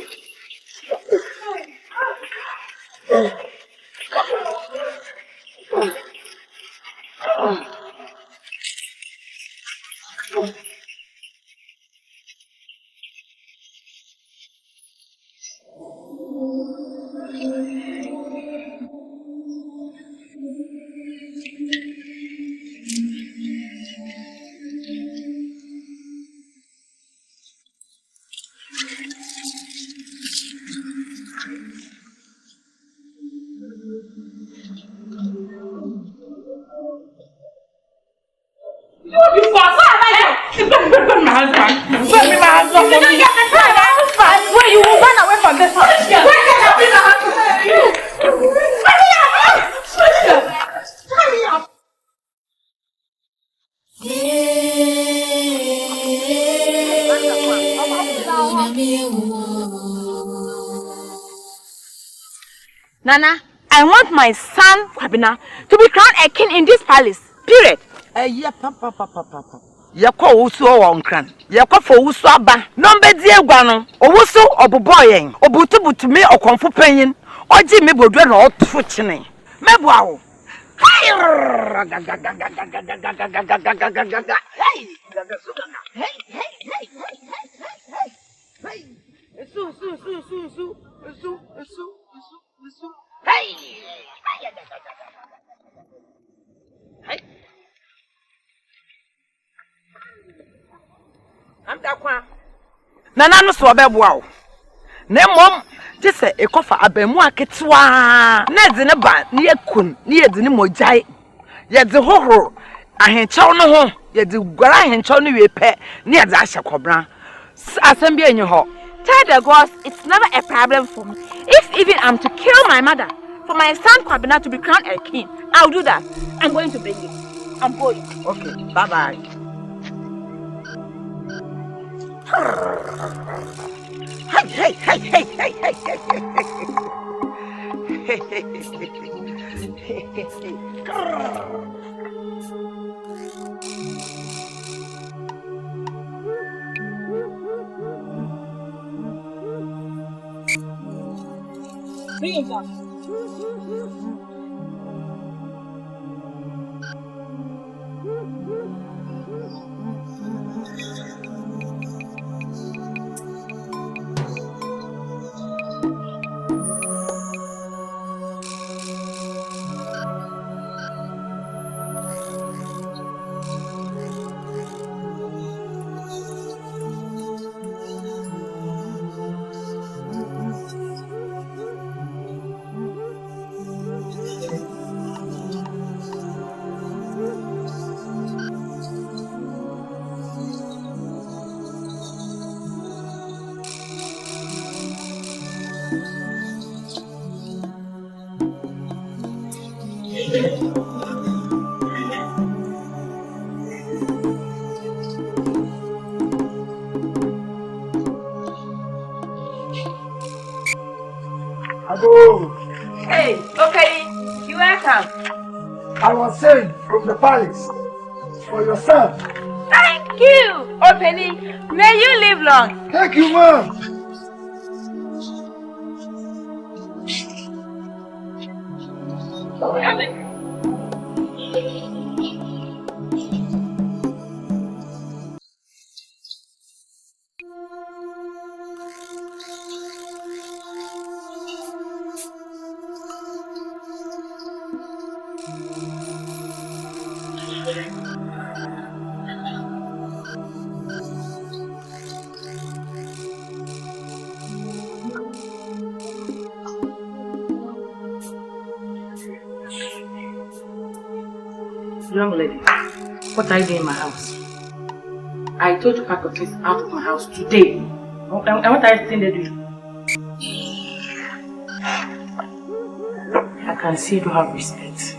Nana, I want my son, Kwabena, to be crowned a king in this palace. Period. Yeah, papa. Yako usu onkran. Yako for usu aba. Nombe die guano. Owusu obuboyen. Obutu me okonfu penyin. Oji me bodwe na otu chine. Mebwa wo. Hey! Hey! I'm that one. Nana no so beboa wo. Na mom je se ekofa abamu aketwa. Na de ne ba ne yakun, ne yedi ne mojai. Yedi hohoro ahenchew no ho, yedi gwara ahenchew no wepe, ne yedi ahye kobran. Asem bi enyi ho. Tell the gods it's never a problem for me. If even I'm to kill my mother for my son Kwabena to be crowned a king, I'll do that. I'm going to bring it. I'm going. Okay, bye-bye. Hey. Bring him down. Hey, okay, you welcome. I was sent from the palace for your son. Thank you, Openi. May you live long. Thank you, Mom. Young lady, what are you doing in my house? I told you pack your things out of my house today. And what are you sitting there doing? I can see you don't have respect.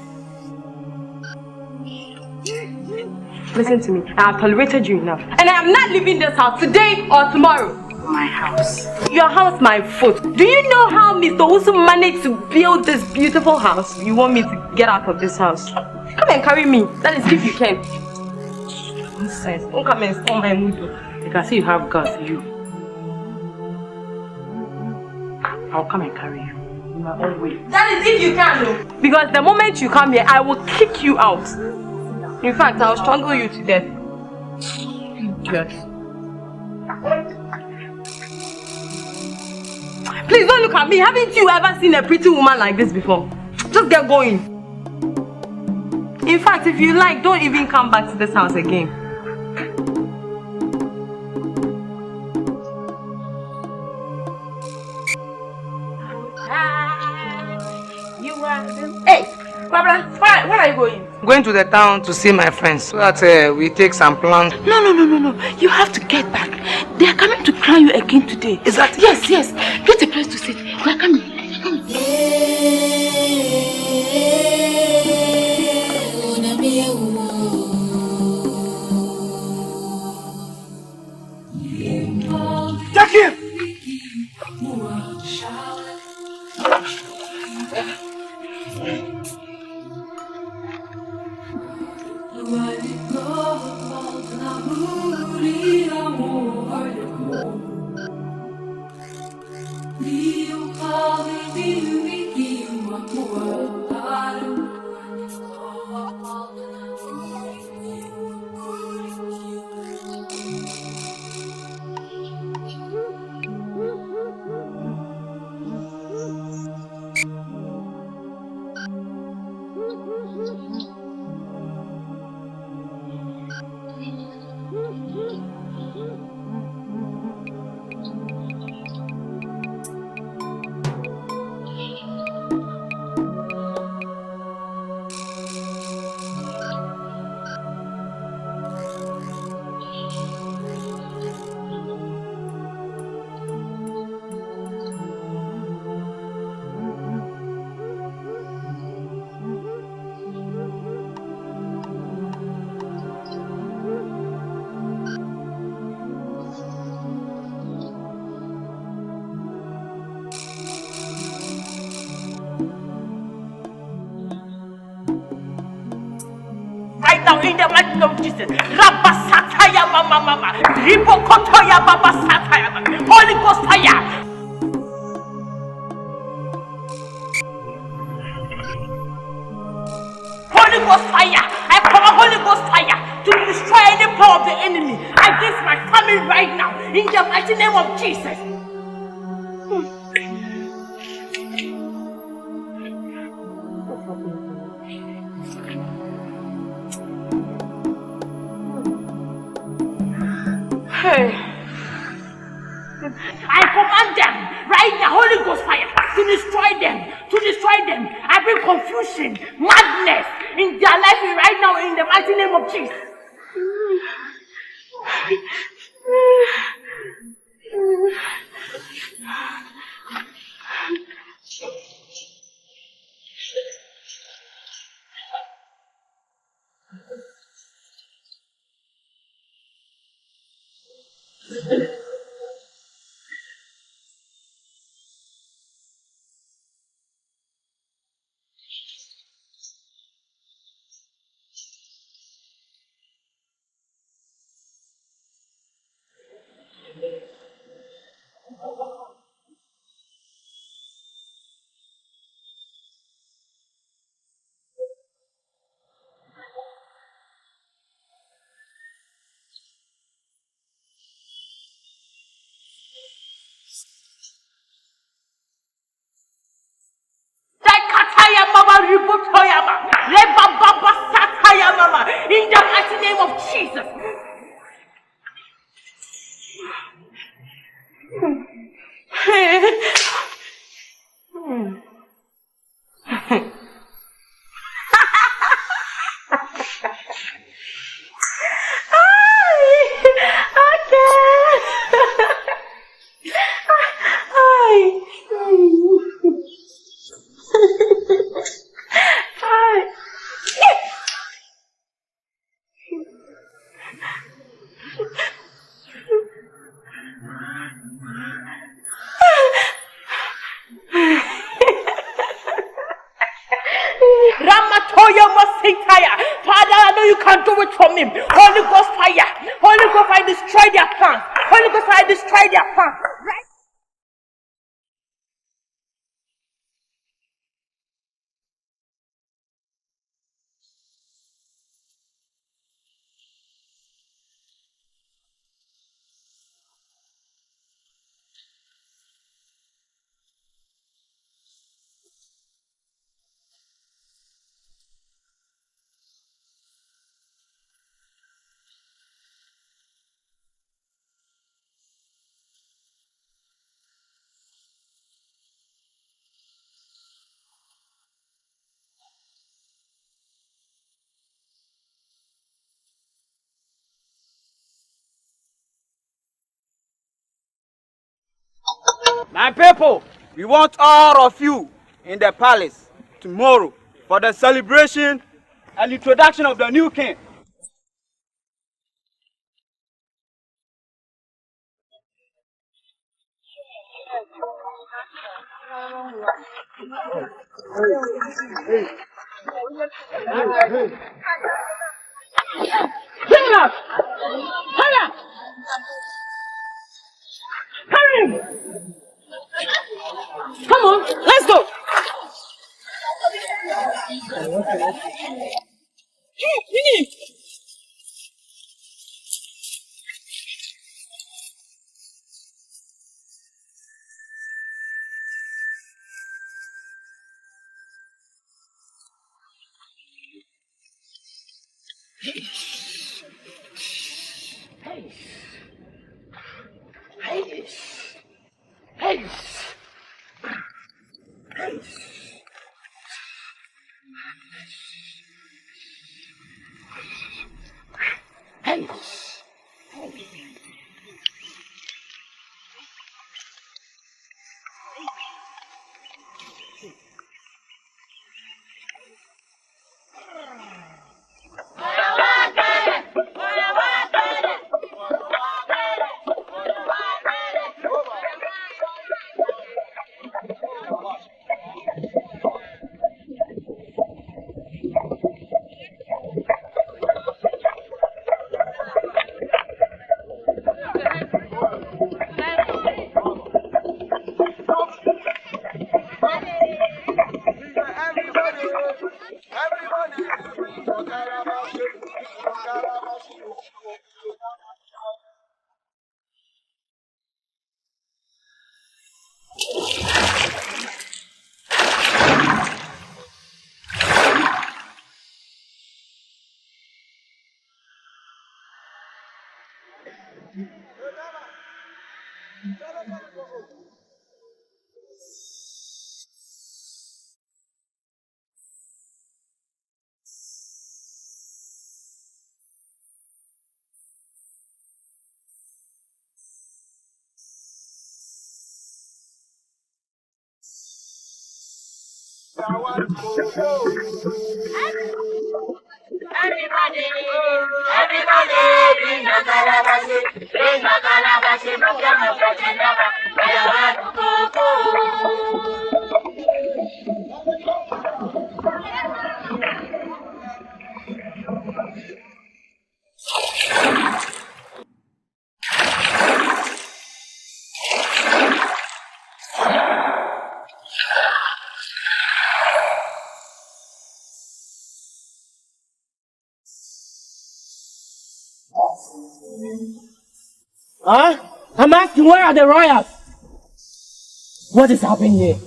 Listen to me. I have tolerated you enough. And I am not leaving this house today or tomorrow. My house. Your house, my foot. Do you know how Mr. Usu managed to build this beautiful house? You want me to get out of this house? Come and carry me. That is if you can. Nonsense. Don't come and spoil my mood. I can see you have guts, you. I'll come and carry you. In my own way. That is if you can, though. Because the moment you come here, I will kick you out. In fact, I'll strangle you to death. Yes. Please don't look at me. Haven't you ever seen a pretty woman like this before? Just get going. In fact, if you like, don't even come back to this house again. Hey, Barbara, where are you going? Going to the town to see my friends so that we take some plans. No. You have to get back. They are coming to crown you again today. Is that? Yes. Get a place to sit. They are coming. Take him! In the mighty name of Jesus, Rabba Sataya Mama, Ribo Kotoya Baba Sataya, Holy Ghost fire. Holy Ghost fire. I call Holy Ghost fire to destroy any power of the enemy against my family right now. In the mighty name of Jesus. Hey. I command them right now, Holy Ghost fire, to destroy them, I bring confusion, madness in their life right now in the mighty name of Jesus. In the mighty name of Jesus. Ramatoya Mosintaya. Father, I know you can do it for me. Holy Ghost fire. Holy Ghost fire, destroy their plans. Holy Ghost fire, destroy their plans. Right? My people, we want all of you in the palace tomorrow for the celebration and introduction of the new king. Come on, let's go. Everybody, bring the calabash, look at my friend, Huh? I'm asking, where are the royals? What is happening here?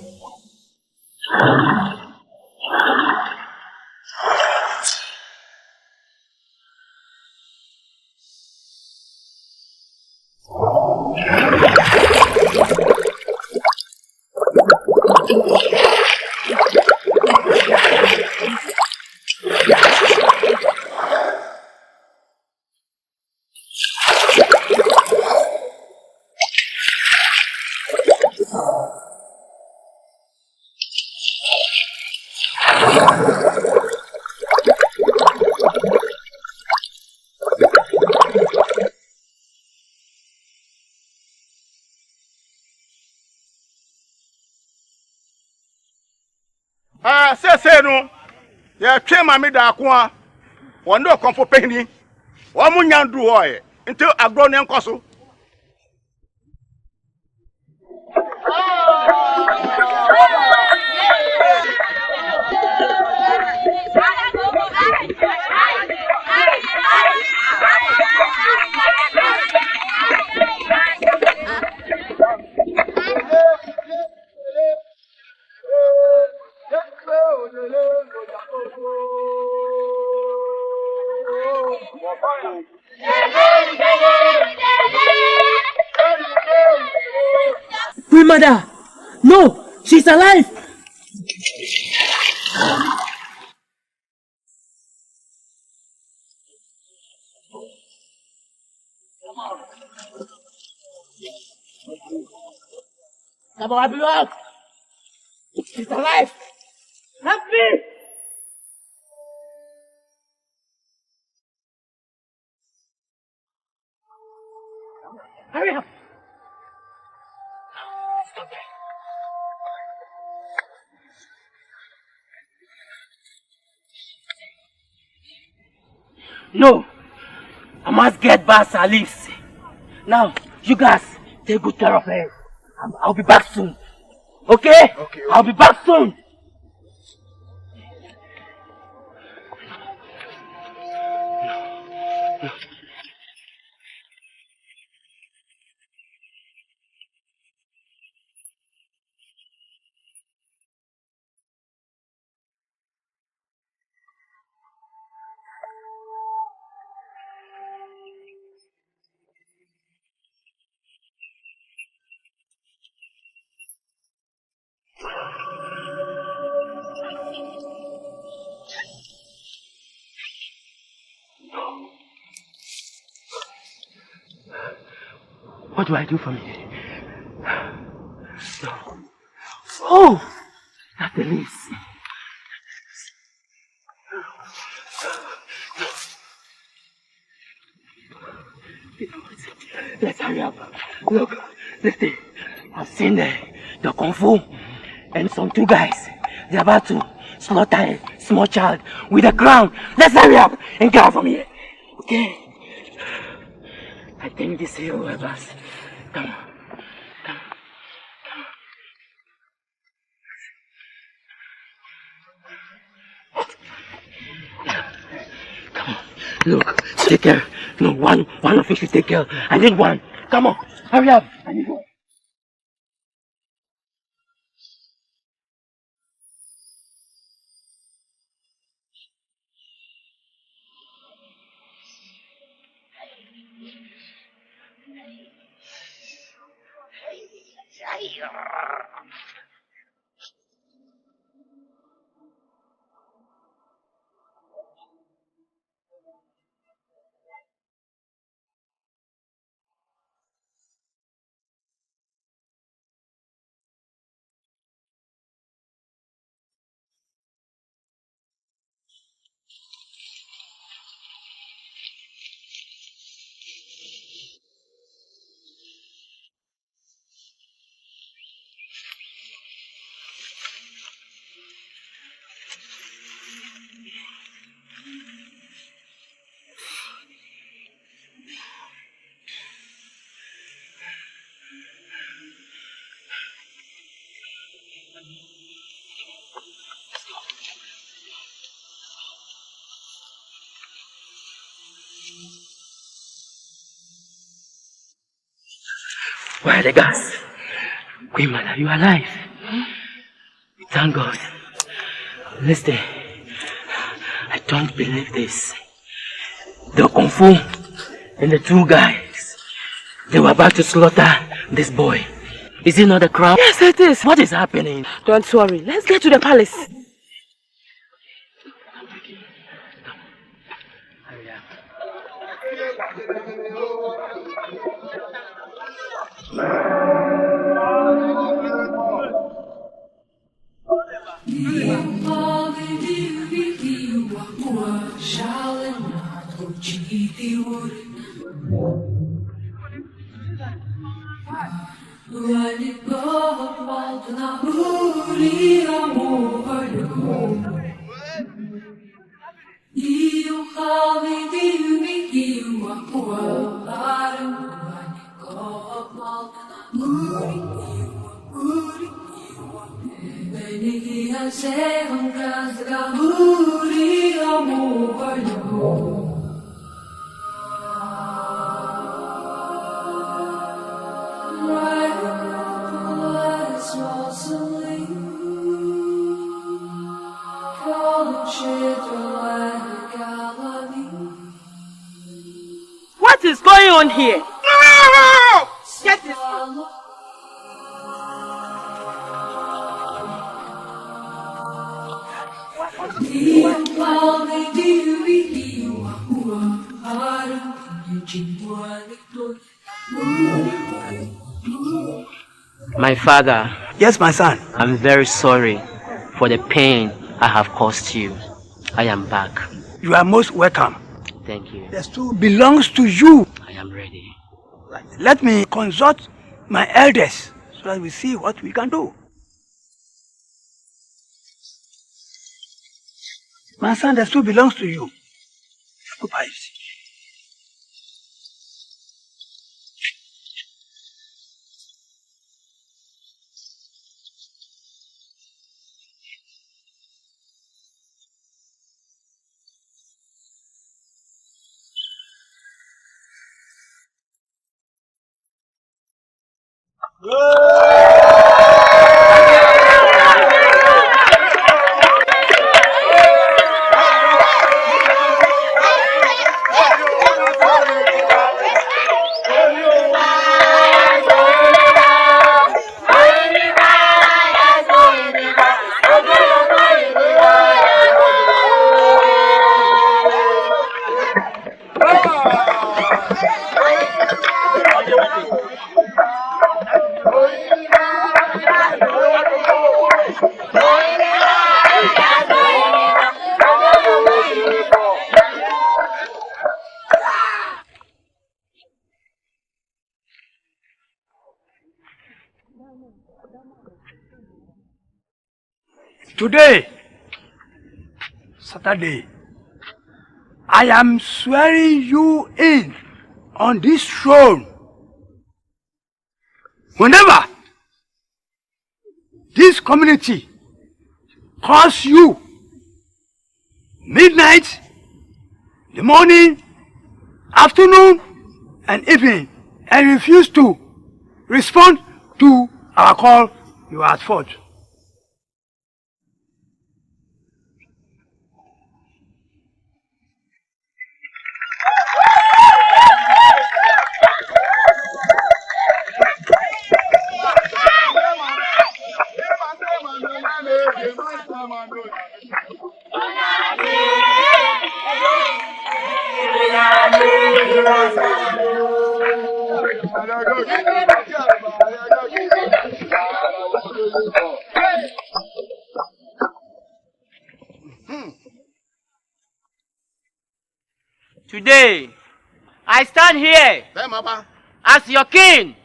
Say no. Yeah, train my mid Akwa. One no come for penny. One munyan do oil until I grow young castle. Queen Mother! No! She's alive! I'll be back. She's alive. Help me! Hurry up! No! I must get back Salif's. Now, you guys, take good care of her. I'll be back soon. Okay? Okay. I'll be back soon. What do I do from here? No. Oh! That's the leaves. Let's hurry up. Look, listen. I've seen the Kung Fu and some two guys. They're about to slaughter a small child with a crown. Let's hurry up and get out from here. Okay? I think this here will help us. Come on. Come on. Come on. Look, take care. No, one of you should take care. I need one. Come on. Hurry up. I need one. Where are the guys? Queen Mother, you are alive. Thank God. Listen, I don't believe this. The Kung Fu and the two guys, they were about to slaughter this boy. Is it not a crowd? Yes, it is. What is happening? Don't worry. Let's get to the palace. What is going on here? No! Get this. My father. Yes, my son. I'm very sorry for the pain I have caused you. I am back. You are most welcome. Thank you. The stool belongs to you. I am ready. Let me consult my elders so that we see what we can do. My son, the stool belongs to you. Goodbye. Today, Saturday, I am swearing you in on this throne. Whenever this community calls you midnight, the morning, afternoon, and evening, and refuse to respond to our call, you are at fault. Today, I stand here as your king.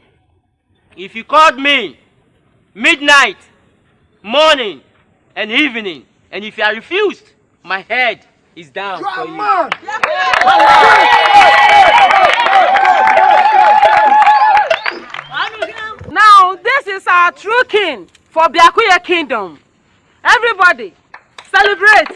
If you called me midnight, morning, and evening, and if you are refused, my head is down for you. Now, this is our true king for Biakuya Kingdom. Everybody, celebrate!